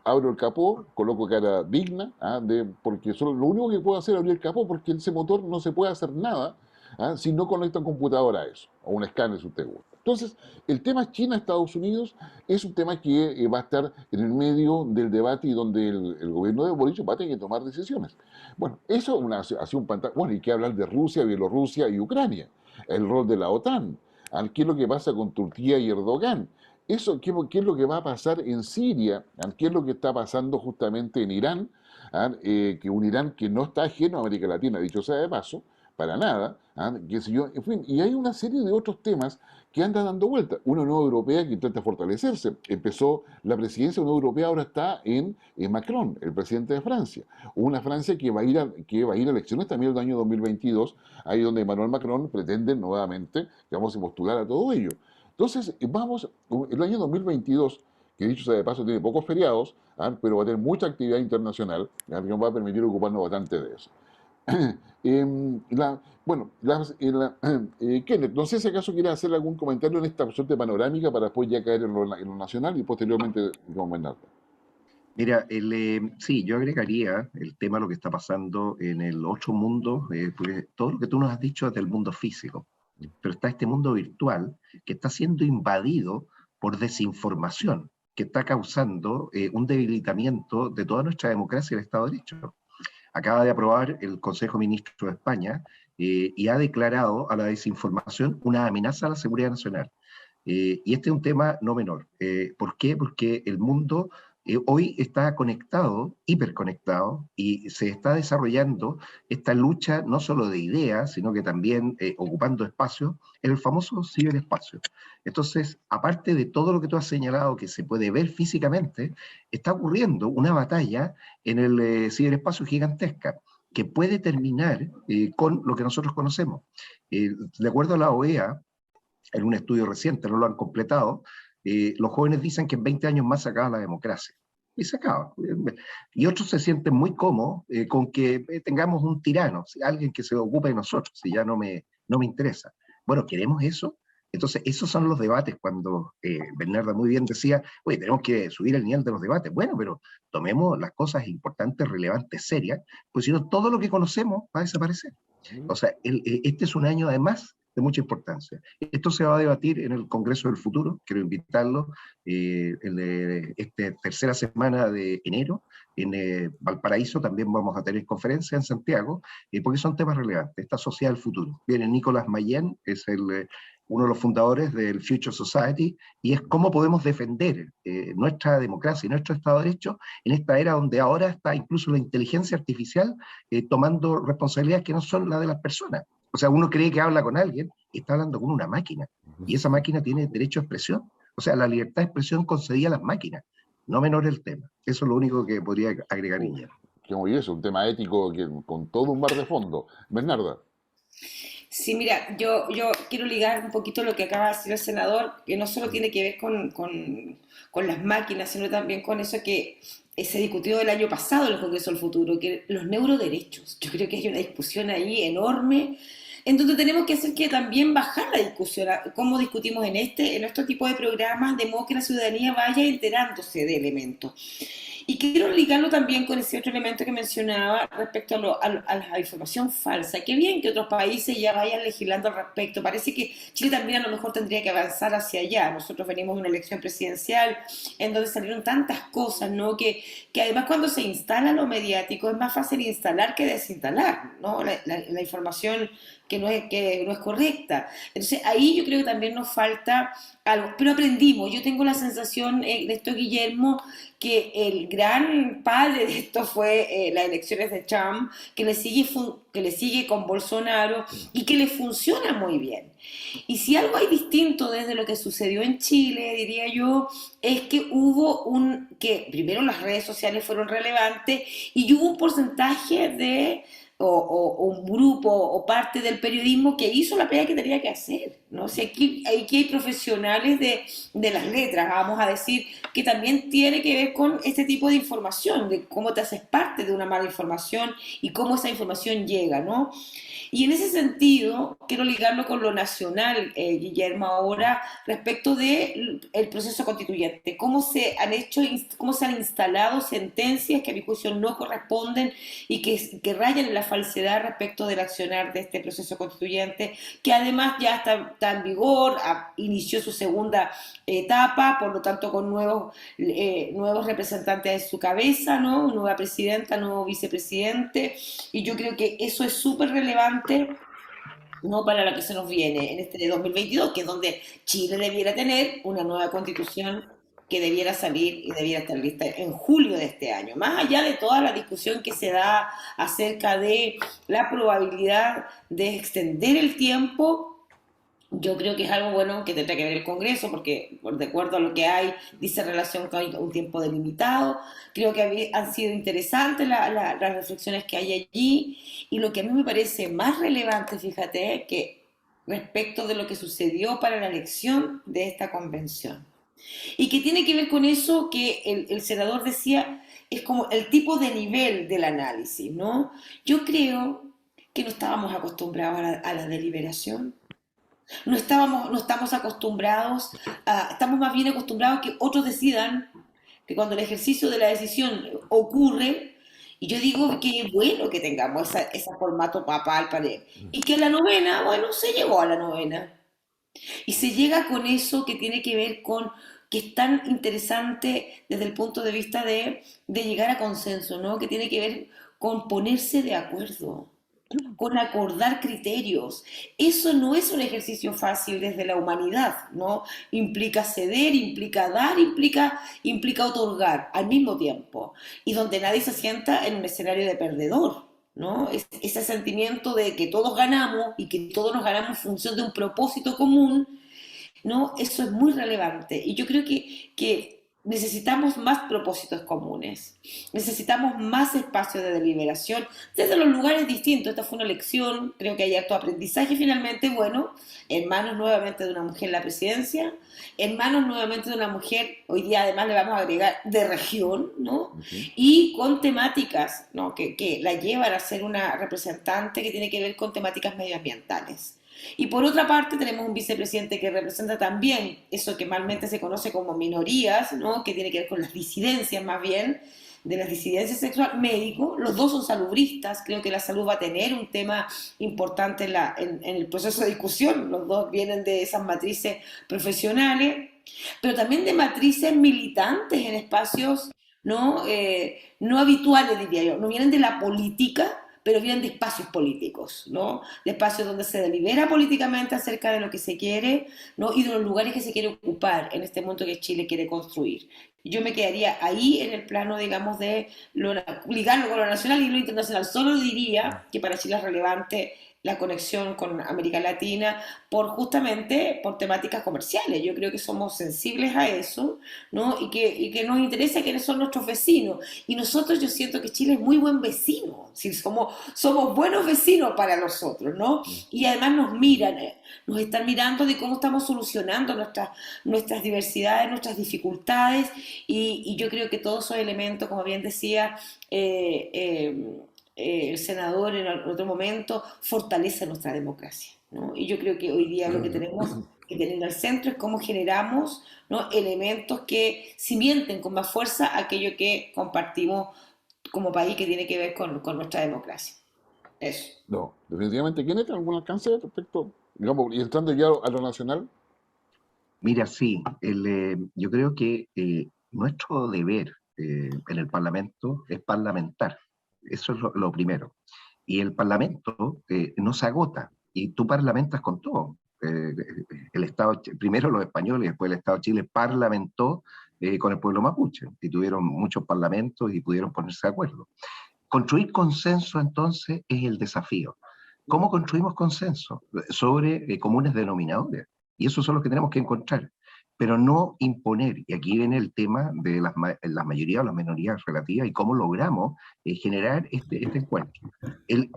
Abro el capó, coloco cara digna, porque solo, lo único que puedo hacer es abrir el capó, porque ese motor no se puede hacer nada si no conecta un computador a eso, o un escáner si usted gusta. Entonces, el tema China-Estados Unidos es un tema que va a estar en el medio del debate y donde el gobierno de Boric va a tener que tomar decisiones. Bueno, eso ha sido un pantalla. Bueno, hay que hablar de Rusia, Bielorrusia y Ucrania, el rol de la OTAN, qué es lo que pasa con Turquía y Erdogan. Eso, ¿qué es lo que va a pasar en Siria? ¿Qué es lo que está pasando justamente en Irán? Que un Irán que no está ajeno a América Latina, dicho sea de paso, para nada, qué sé yo, en fin, y hay una serie de otros temas que andan dando vuelta. Una Unión Europea que intenta fortalecerse. Empezó la presidencia de la Unión Europea, ahora está en Macron, el presidente de Francia. Una Francia que va a ir a elecciones también el año 2022, ahí donde Emmanuel Macron pretende nuevamente, digamos, postular a todo ello. Entonces, vamos, el año 2022, que dicho sea de paso tiene pocos feriados, pero va a tener mucha actividad internacional, que nos va a permitir ocuparnos bastante de eso. Bueno, Kenneth, no sé si acaso quieres hacer algún comentario en esta suerte panorámica para después ya caer en lo nacional y posteriormente con Bernardo. Mira, sí, yo agregaría el tema de lo que está pasando en el otro mundo, porque todo lo que tú nos has dicho es del mundo físico, pero está este mundo virtual que está siendo invadido por desinformación, que está causando un debilitamiento de toda nuestra democracia y el Estado de Derecho. Acaba de aprobar el Consejo de Ministros de España y ha declarado a la desinformación una amenaza a la seguridad nacional. Y este es un tema no menor. ¿Por qué? Porque el mundo hoy está conectado, hiperconectado, y se está desarrollando esta lucha no solo de ideas, sino que también ocupando espacio, en el famoso ciberespacio. Entonces, aparte de todo lo que tú has señalado que se puede ver físicamente, está ocurriendo una batalla en el ciberespacio gigantesca, que puede terminar con lo que nosotros conocemos. De acuerdo a la OEA, en un estudio reciente, no lo han completado, los jóvenes dicen que en 20 años más se acaba la democracia. Y se acaba. Y otros se sienten muy cómodos con que tengamos un tirano, alguien que se ocupe de nosotros, si ya no me interesa. Bueno, ¿queremos eso? Entonces, esos son los debates cuando Bernarda muy bien decía, oye, tenemos que subir el nivel de los debates. Bueno, pero tomemos las cosas importantes, relevantes, serias, pues si no, todo lo que conocemos va a desaparecer. O sea, este es un año además de mucha importancia. Esto se va a debatir en el Congreso del Futuro, quiero invitarlo, en esta tercera semana de enero, en Valparaíso también vamos a tener conferencia en Santiago, porque son temas relevantes, esta sociedad del futuro. Viene Nicolás Mayen, es uno de los fundadores del Future Society, y es cómo podemos defender nuestra democracia y nuestro Estado de Derecho en esta era donde ahora está incluso la inteligencia artificial tomando responsabilidades que no son las de las personas. O sea, uno cree que habla con alguien y está hablando con una máquina. Y esa máquina tiene derecho a expresión. O sea, la libertad de expresión concedida a las máquinas. No menor el tema. Eso es lo único que podría agregar Guillermo. Que muy eso, un tema ético con todo un mar de fondo. Bernarda. Sí, mira, yo quiero ligar un poquito lo que acaba de decir el senador, que no solo tiene que ver con las máquinas, sino también con eso que se discutió el año pasado en el Congreso del Futuro, que los neuroderechos. Yo creo que hay una discusión ahí enorme en donde tenemos que hacer que también bajar la discusión, cómo discutimos en este tipo de programas, de modo que la ciudadanía vaya enterándose de elementos. Y quiero ligarlo también con ese otro elemento que mencionaba respecto a la información falsa. Qué bien que otros países ya vayan legislando al respecto. Parece que Chile también a lo mejor tendría que avanzar hacia allá. Nosotros venimos de una elección presidencial en donde salieron tantas cosas, ¿no? Que además cuando se instala lo mediático es más fácil instalar que desinstalar, ¿no? La información que no es correcta. Entonces ahí yo creo que también nos falta algo, pero aprendimos. Yo tengo la sensación de esto, Guillermo, que el gran padre de esto fue las elecciones de Trump, que le sigue con Bolsonaro y que le funciona muy bien. Y si algo hay distinto desde lo que sucedió en Chile, diría yo, es que que primero las redes sociales fueron relevantes y hubo un porcentaje o un grupo o parte del periodismo que hizo la pega que tenía que hacer, ¿no? O sea, aquí hay profesionales de las letras, vamos a decir, que también tiene que ver con este tipo de información, de cómo te haces parte de una mala información y cómo esa información llega, ¿no? Y en ese sentido, quiero ligarlo con lo nacional, Guillermo, ahora, respecto del proceso constituyente. Cómo se han instalado sentencias que a mi juicio no corresponden y que rayan en la falsedad respecto del accionar de este proceso constituyente, que además ya está en vigor, inició su segunda etapa, por lo tanto con nuevos representantes a su cabeza, ¿no? Nueva presidenta, nuevo vicepresidente, y yo creo que eso es súper relevante, no para lo que se nos viene en este 2022, que es donde Chile debiera tener una nueva constitución que debiera salir y debiera estar lista en julio de este año. Más allá de toda la discusión que se da acerca de la probabilidad de extender el tiempo, yo creo que es algo bueno que tendrá que ver el Congreso, porque de acuerdo a lo que hay, dice relación con un tiempo delimitado. Creo que han sido interesantes las reflexiones que hay allí, y lo que a mí me parece más relevante, fíjate, que respecto de lo que sucedió para la elección de esta convención. Y que tiene que ver con eso que el senador decía, es como el tipo de nivel del análisis, ¿no? Yo creo que no estábamos acostumbrados a la deliberación. No estamos acostumbrados, estamos más bien acostumbrados a que otros decidan, que cuando el ejercicio de la decisión ocurre, y yo digo que es bueno que tengamos ese formato papal y que la novena, bueno, se llegó a la novena. Y se llega con eso que tiene que ver con, que es tan interesante desde el punto de vista de llegar a consenso, ¿no? Que tiene que ver con ponerse de acuerdo, con acordar criterios. Eso no es un ejercicio fácil desde la humanidad, ¿no? Implica ceder, implica dar, implica otorgar al mismo tiempo. Y donde nadie se sienta en un escenario de perdedor, ¿no? Ese sentimiento de que todos ganamos y que todos nos ganamos en función de un propósito común, ¿no? Eso es muy relevante. Y yo creo que necesitamos más propósitos comunes, necesitamos más espacios de deliberación desde los lugares distintos. Esta fue una elección, creo que hay harto aprendizaje finalmente, bueno, en manos nuevamente de una mujer en la presidencia, en manos nuevamente de una mujer, hoy día además le vamos a agregar de región, ¿no? Y con temáticas, ¿no? que la llevan a ser una representante que tiene que ver con temáticas medioambientales. Y por otra parte tenemos un vicepresidente que representa también eso que malmente se conoce como minorías, ¿no? Que tiene que ver con las disidencias más bien, de las disidencias sexuales, médico. Los dos son salubristas, creo que la salud va a tener un tema importante en el proceso de discusión. Los dos vienen de esas matrices profesionales, pero también de matrices militantes en espacios no, no habituales, diría yo. No vienen de la política, pero vienen de espacios políticos, ¿no? De espacios donde se delibera políticamente acerca de lo que se quiere, ¿no? Y de los lugares que se quiere ocupar en este mundo que Chile quiere construir. Yo me quedaría ahí en el plano, digamos, de ligarlo con lo nacional y lo internacional. Solo diría que para Chile es relevante la conexión con América Latina justamente por temáticas comerciales. Yo creo que somos sensibles a eso, ¿no? Y que nos interesa quiénes son nuestros vecinos. Y nosotros, yo siento que Chile es muy buen vecino, ¿sí? Somos buenos vecinos para nosotros, ¿no? Y además nos están mirando de cómo estamos solucionando nuestras diversidades, nuestras dificultades, y yo creo que todos esos elementos, como bien decía, el senador en otro momento, fortalece nuestra democracia, ¿no? Y yo creo que hoy día lo que tenemos que tener al centro es cómo generamos, ¿no?, elementos que cimienten con más fuerza aquello que compartimos como país que tiene que ver con nuestra democracia. Eso. No, definitivamente. ¿Tiene algún alcance respecto, digamos, y entrando ya a lo nacional? Mira, sí, yo creo que nuestro deber en el Parlamento es parlamentar. Eso es lo primero. Y el Parlamento no se agota, y tú parlamentas con todo. El Estado, primero los españoles, después el Estado de Chile parlamentó con el pueblo mapuche, y tuvieron muchos parlamentos y pudieron ponerse de acuerdo. Construir consenso, entonces, es el desafío. ¿Cómo construimos consenso? Sobre comunes denominadores. Y eso son los que tenemos que encontrar, pero no imponer. Y aquí viene el tema de las mayorías o las minorías relativas y cómo logramos generar este encuentro.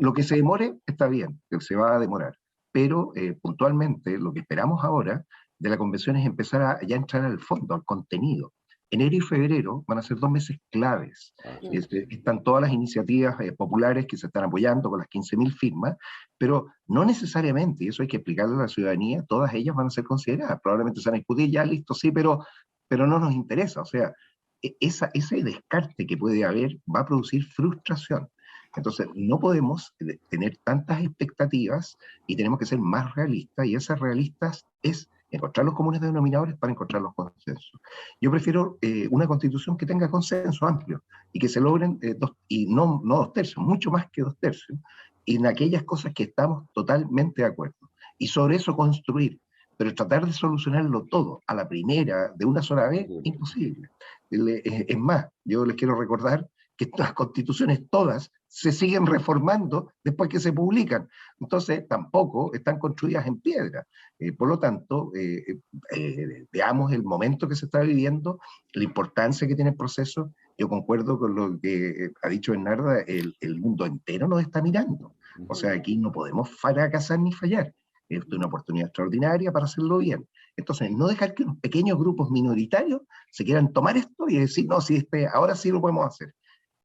Lo que se demore está bien, que se va a demorar, pero puntualmente lo que esperamos ahora de la convención es empezar a ya entrar al fondo, al contenido. Enero y febrero van a ser 2 meses claves. Están todas las iniciativas populares que se están apoyando con las 15.000 firmas, pero no necesariamente, y eso hay que explicarle a la ciudadanía, todas ellas van a ser consideradas. Probablemente se van a discutir, ya listo, sí, pero no nos interesa. O sea, ese descarte que puede haber va a producir frustración. Entonces, no podemos tener tantas expectativas y tenemos que ser más realistas, y esas realistas es encontrar los comunes denominadores para encontrar los consensos. Yo prefiero una constitución que tenga consenso amplio y que se logren y no 2 tercios, mucho más que 2 tercios, en aquellas cosas que estamos totalmente de acuerdo. Y sobre eso construir, pero tratar de solucionarlo todo a la primera, de una sola vez, imposible. Es más, yo les quiero recordar que las constituciones todas se siguen reformando después que se publican. Entonces, tampoco están construidas en piedra. Por lo tanto, veamos el momento que se está viviendo, la importancia que tiene el proceso. Yo concuerdo con lo que ha dicho Bernarda, el mundo entero nos está mirando. O sea, aquí no podemos fracasar ni fallar. Esto es una oportunidad extraordinaria para hacerlo bien. Entonces, no dejar que unos pequeños grupos minoritarios se quieran tomar esto y decir, no, si ahora sí lo podemos hacer.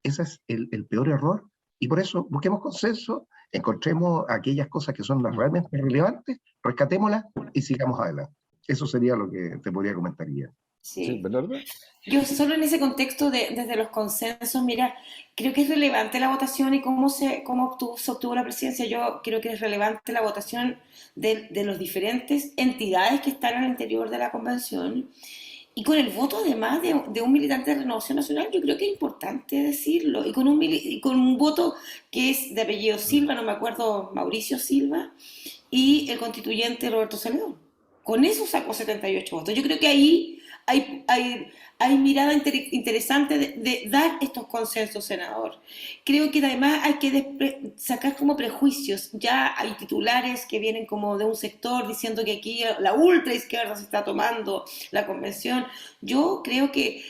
Ese es el peor error, y por eso busquemos consenso, encontremos aquellas cosas que son las realmente relevantes, rescatémoslas y sigamos adelante. Eso sería lo que te podría comentar, Guillermo. Sí, Sí. Bernardo. Yo solo en ese contexto desde los consensos, mira, creo que es relevante la votación y se obtuvo la presidencia. Yo creo que es relevante la votación de las diferentes entidades que están al interior de la convención. Y con el voto además de un militante de Renovación Nacional, yo creo que es importante decirlo, y con un voto que es de apellido Silva, no me acuerdo, Mauricio Silva, y el constituyente Roberto Celedón. Con eso sacó 78 votos. Yo creo que ahí hay mirada interesante de dar estos consensos, senador. Creo que además hay que sacar como prejuicios. Ya hay titulares que vienen como de un sector diciendo que aquí la ultra izquierda se está tomando la convención. Yo creo que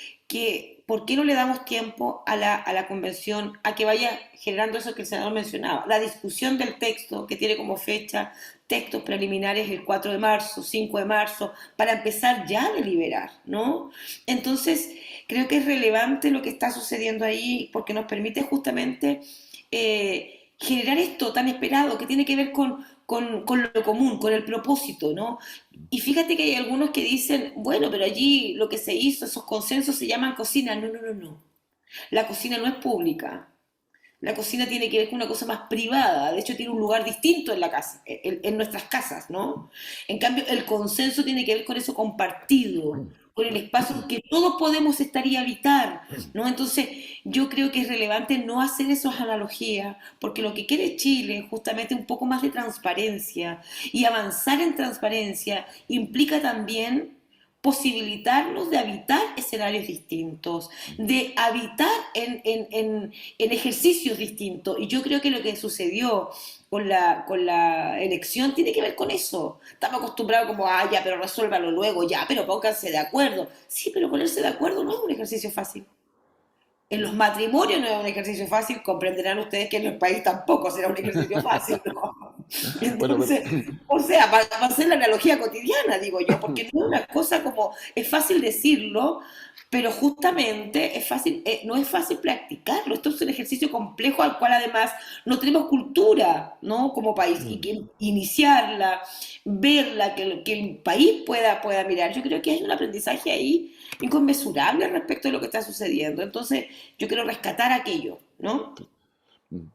¿por qué no le damos tiempo a la convención a que vaya generando eso que el senador mencionaba? La discusión del texto, que tiene como fecha textos preliminares el 4 de marzo, 5 de marzo, para empezar ya a deliberar, ¿no? Entonces, creo que es relevante lo que está sucediendo ahí porque nos permite justamente generar esto tan esperado que tiene que ver con lo común, con el propósito, ¿no? Y fíjate que hay algunos que dicen, bueno, pero allí lo que se hizo, esos consensos se llaman cocina. No, no, no, no. La cocina no es pública. La cocina tiene que ver con una cosa más privada, de hecho tiene un lugar distinto en la casa, en nuestras casas, ¿no? En cambio, el consenso tiene que ver con eso compartido, con el espacio que todos podemos estar y habitar, ¿no? Entonces, yo creo que es relevante no hacer esas analogías, porque lo que quiere Chile es justamente un poco más de transparencia, y avanzar en transparencia implica también posibilitarnos de habitar escenarios distintos, de habitar en ejercicios distintos. Y yo creo que lo que sucedió con la elección tiene que ver con eso. Estamos acostumbrados como, ya, pero resuélvalo luego, ya, pero pónganse de acuerdo. Sí, pero ponerse de acuerdo no es un ejercicio fácil. En los matrimonios no es un ejercicio fácil, comprenderán ustedes que en el país tampoco será un ejercicio fácil, ¿no? Bueno, Entonces, o sea, va a ser la analogía cotidiana, digo yo, porque no es una cosa como, es fácil decirlo, pero justamente es fácil, no es fácil practicarlo. Esto es un ejercicio complejo al cual además no tenemos cultura, ¿no? Como país, y que iniciarla, verla, que el país pueda mirar. Yo creo que hay un aprendizaje ahí inconmensurable respecto de lo que está sucediendo. Entonces, yo quiero rescatar aquello, ¿no? mm,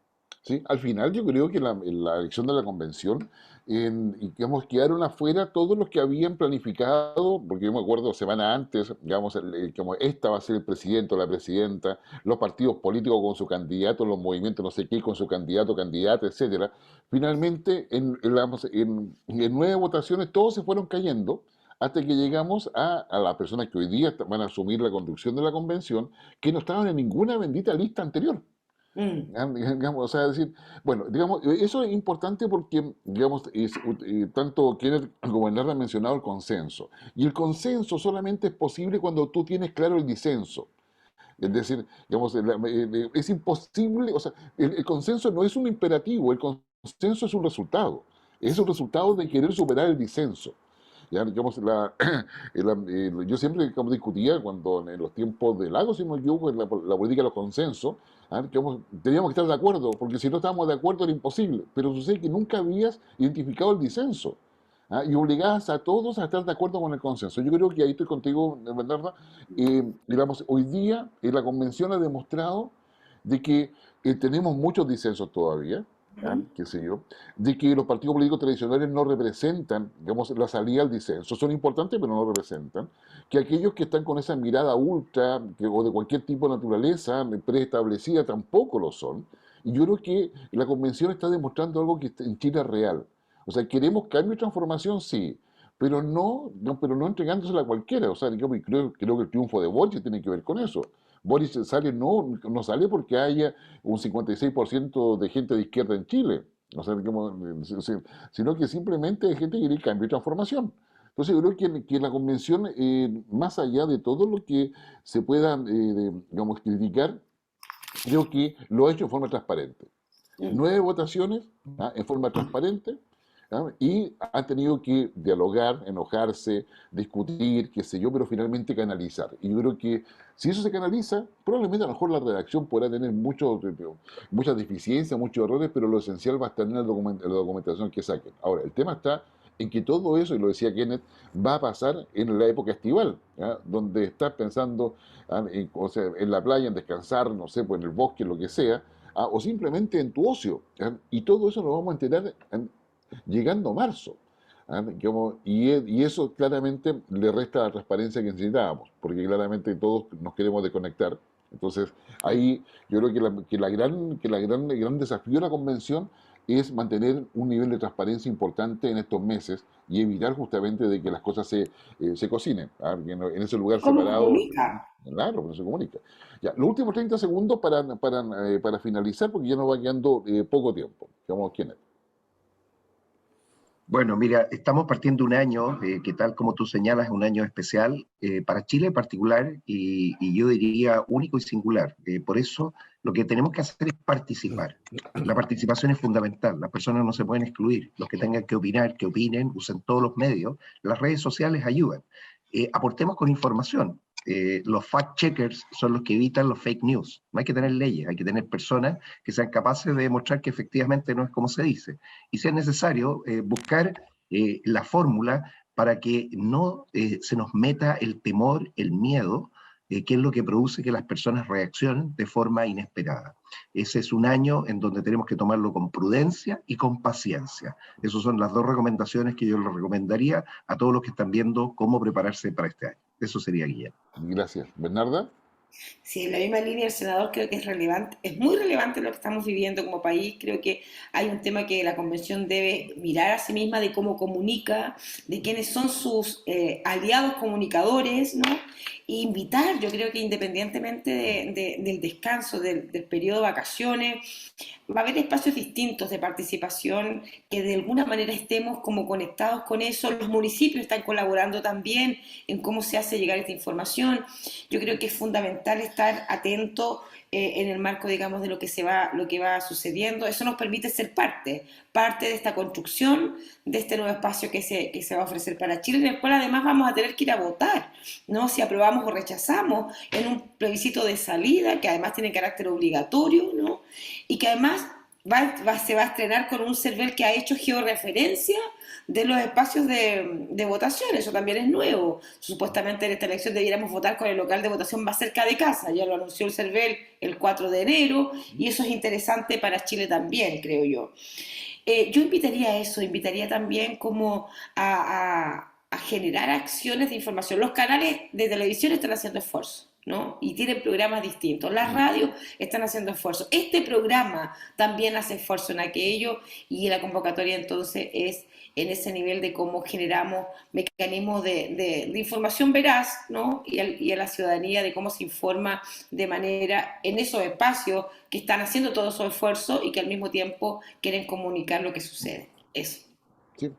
sí, al final yo creo que en la elección de la convención, y digamos, quedaron afuera todos los que habían planificado, porque yo me acuerdo semana antes, digamos, como esta va a ser el presidente o la presidenta, los partidos políticos con su candidato, los movimientos no sé qué con su candidato, candidata, etcétera. Finalmente, en 9 votaciones todos se fueron cayendo hasta que llegamos a las personas que hoy día van a asumir la conducción de la convención, que no estaban en ninguna bendita lista anterior. Mm, Digamos, o sea, decir, bueno, digamos, eso es importante porque, digamos, tanto Kenneth como Bernardo han mencionado el consenso. Y el consenso solamente es posible cuando tú tienes claro el disenso. Es decir, digamos, es imposible, o sea, el consenso no es un imperativo, el consenso es un resultado. Es un resultado de querer superar el disenso. Ya, digamos, yo siempre digamos, discutía cuando en los tiempos de Lagos, si no me equivoco, en la política de los consensos, digamos, teníamos que estar de acuerdo, porque si no estábamos de acuerdo era imposible. Pero sucede que nunca habías identificado el disenso, y obligabas a todos a estar de acuerdo con el consenso. Yo creo que ahí estoy contigo, Bernarda. Digamos, hoy día la convención ha demostrado de que tenemos muchos disensos todavía, ujú. qué sé yo, de que los partidos políticos tradicionales no representan, digamos, la salida al disenso. Son importantes, pero no representan. Que aquellos que están con esa mirada ultra o de cualquier tipo de naturaleza preestablecida tampoco lo son. Y yo creo que la convención está demostrando algo que en Chile es real. O sea, queremos cambio y transformación, sí, pero no entregándosela a cualquiera. O sea, digamos, y creo que el triunfo de Boric tiene que ver con eso. Boric sale, no sale porque haya un 56% de gente de izquierda en Chile. O sea, sino que simplemente hay gente que quiere cambio y transformación. Entonces yo creo que la convención, más allá de todo lo que se pueda, digamos, criticar, creo que lo ha hecho en forma transparente. Mm. 9 votaciones, en forma transparente, y han tenido que dialogar, enojarse, discutir, qué sé yo, pero finalmente canalizar. Y yo creo que si eso se canaliza, probablemente a lo mejor la redacción podrá tener muchas deficiencias, muchos errores, pero lo esencial va a estar en en la documentación que saquen. Ahora, el tema está en que todo eso, y lo decía Kenneth, va a pasar en la época estival, donde estás pensando o sea, en la playa, en descansar, no sé, pues en el bosque, lo que sea, o simplemente en tu ocio. Y todo eso lo vamos a enterar llegando a marzo. Y eso claramente le resta la transparencia que necesitábamos, porque claramente todos nos queremos desconectar. Entonces, ahí yo creo el gran desafío de la convención es mantener un nivel de transparencia importante en estos meses y evitar justamente de que las cosas se cocinen, en ese lugar ¿Cómo se separado. comunica? Claro, no se comunica. Ya, los últimos 30 segundos para finalizar, porque ya nos va quedando poco tiempo. Vamos, ¿quién es? Bueno, mira, estamos partiendo un año que tal como tú señalas es un año especial para Chile en particular y yo diría único y singular. Por eso lo que tenemos que hacer es participar. La participación es fundamental, las personas no se pueden excluir. Los que tengan que opinar, que opinen, usen todos los medios. Las redes sociales ayudan. Aportemos con información. Los fact-checkers son los que evitan los fake news. No hay que tener leyes, hay que tener personas que sean capaces de demostrar que efectivamente no es como se dice. Y si es necesario, buscar la fórmula para que no se nos meta el temor, el miedo, que es lo que produce que las personas reaccionen de forma inesperada. Ese es un año en donde tenemos que tomarlo con prudencia y con paciencia. Esas son las dos recomendaciones que yo les recomendaría a todos los que están viendo cómo prepararse para este año. Eso sería, Guillermo. Gracias. ¿Bernarda? Sí, en la misma línea el senador creo que es relevante, es muy relevante lo que estamos viviendo como país. Creo que hay un tema que la convención debe mirar a sí misma de cómo comunica, de quiénes son sus aliados comunicadores, ¿no? E invitar, yo creo que independientemente del descanso, del periodo de vacaciones, va a haber espacios distintos de participación que de alguna manera estemos como conectados con eso. Los municipios están colaborando también en cómo se hace llegar esta información. Yo creo que es fundamental fundamental estar atento en el marco, digamos, de lo que va sucediendo. Eso nos permite ser parte de esta construcción, de este nuevo espacio que se va a ofrecer para Chile, en el cual además vamos a tener que ir a votar, ¿no? Si aprobamos o rechazamos en un plebiscito de salida, que además tiene carácter obligatorio, ¿no? Y que además se va a estrenar con un CERVEL que ha hecho georreferencia de los espacios de votación. Eso también es nuevo. Supuestamente en esta elección debiéramos votar con el local de votación más cerca de casa. Ya lo anunció el CERVEL el 4 de enero y eso es interesante para Chile también, creo yo. Yo invitaría a eso, invitaría también como a generar acciones de información. Los canales de televisión están haciendo esfuerzos, ¿no? Y tienen programas distintos. Las radios están haciendo esfuerzos. Este programa también hace esfuerzo en aquello y la convocatoria entonces es en ese nivel de cómo generamos mecanismos de información veraz, ¿no? Y a la ciudadanía de cómo se informa de manera en esos espacios que están haciendo todo su esfuerzo y que al mismo tiempo quieren comunicar lo que sucede. Eso. Sí.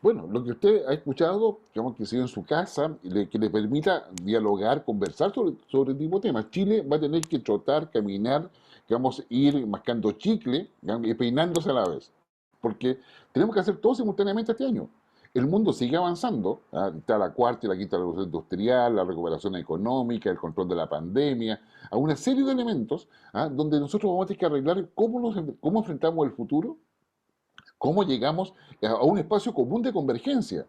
Bueno, lo que usted ha escuchado, digamos que sea en su casa, que le permita dialogar, conversar sobre tipo de temas. Chile va a tener que trotar, caminar, digamos, ir mascando chicle, digamos, y peinándose a la vez. Porque tenemos que hacer todo simultáneamente este año. El mundo sigue avanzando, ¿ah? Está la cuarta y la quinta revolución industrial, la recuperación económica, el control de la pandemia, a una serie de elementos, ¿ah? Donde nosotros vamos a tener que arreglar cómo enfrentamos el futuro, cómo llegamos a un espacio común de convergencia.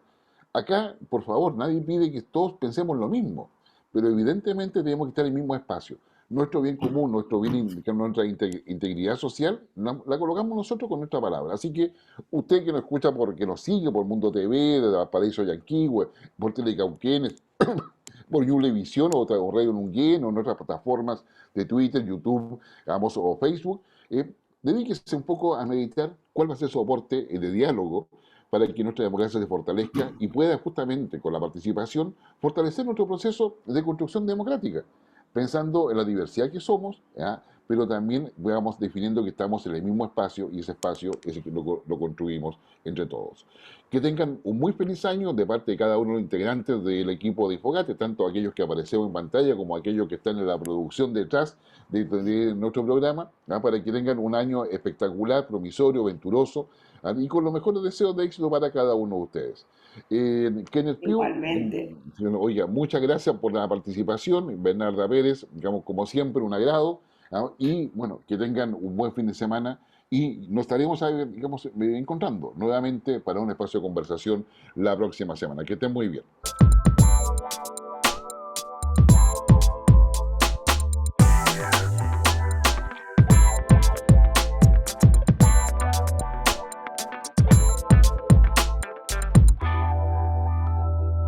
Acá, por favor, nadie pide que todos pensemos lo mismo, pero evidentemente tenemos que estar en el mismo espacio. Nuestro bien común, nuestra integridad social, la colocamos nosotros con nuestra palabra. Así que usted que nos escucha, porque nos sigue por Mundo TV, de Valparaíso y Yanquihue, por Telecauquenes, por Ñublevisión o Radio Nunguén o en otras plataformas de Twitter, YouTube, digamos, o Facebook, dedíquese un poco a meditar cuál va a ser su aporte de diálogo para que nuestra democracia se fortalezca y pueda justamente con la participación fortalecer nuestro proceso de construcción democrática, pensando en la diversidad que somos, ¿ya? Pero también vamos definiendo que estamos en el mismo espacio y ese espacio es el que lo construimos entre todos. Que tengan un muy feliz año de parte de cada uno de los integrantes del equipo de Infogate, tanto aquellos que aparecemos en pantalla como aquellos que están en la producción detrás de nuestro programa, ¿ya? Para que tengan un año espectacular, promisorio, venturoso, ¿ya? Y con los mejores deseos de éxito para cada uno de ustedes. Kenneth Pugh, Igualmente. oiga, muchas gracias por la participación. Bernarda Pérez, digamos, como siempre, un agrado. ¿Ah? Y bueno, que tengan un buen fin de semana y nos estaremos, digamos, encontrando nuevamente para un espacio de conversación la próxima semana. Que estén muy bien.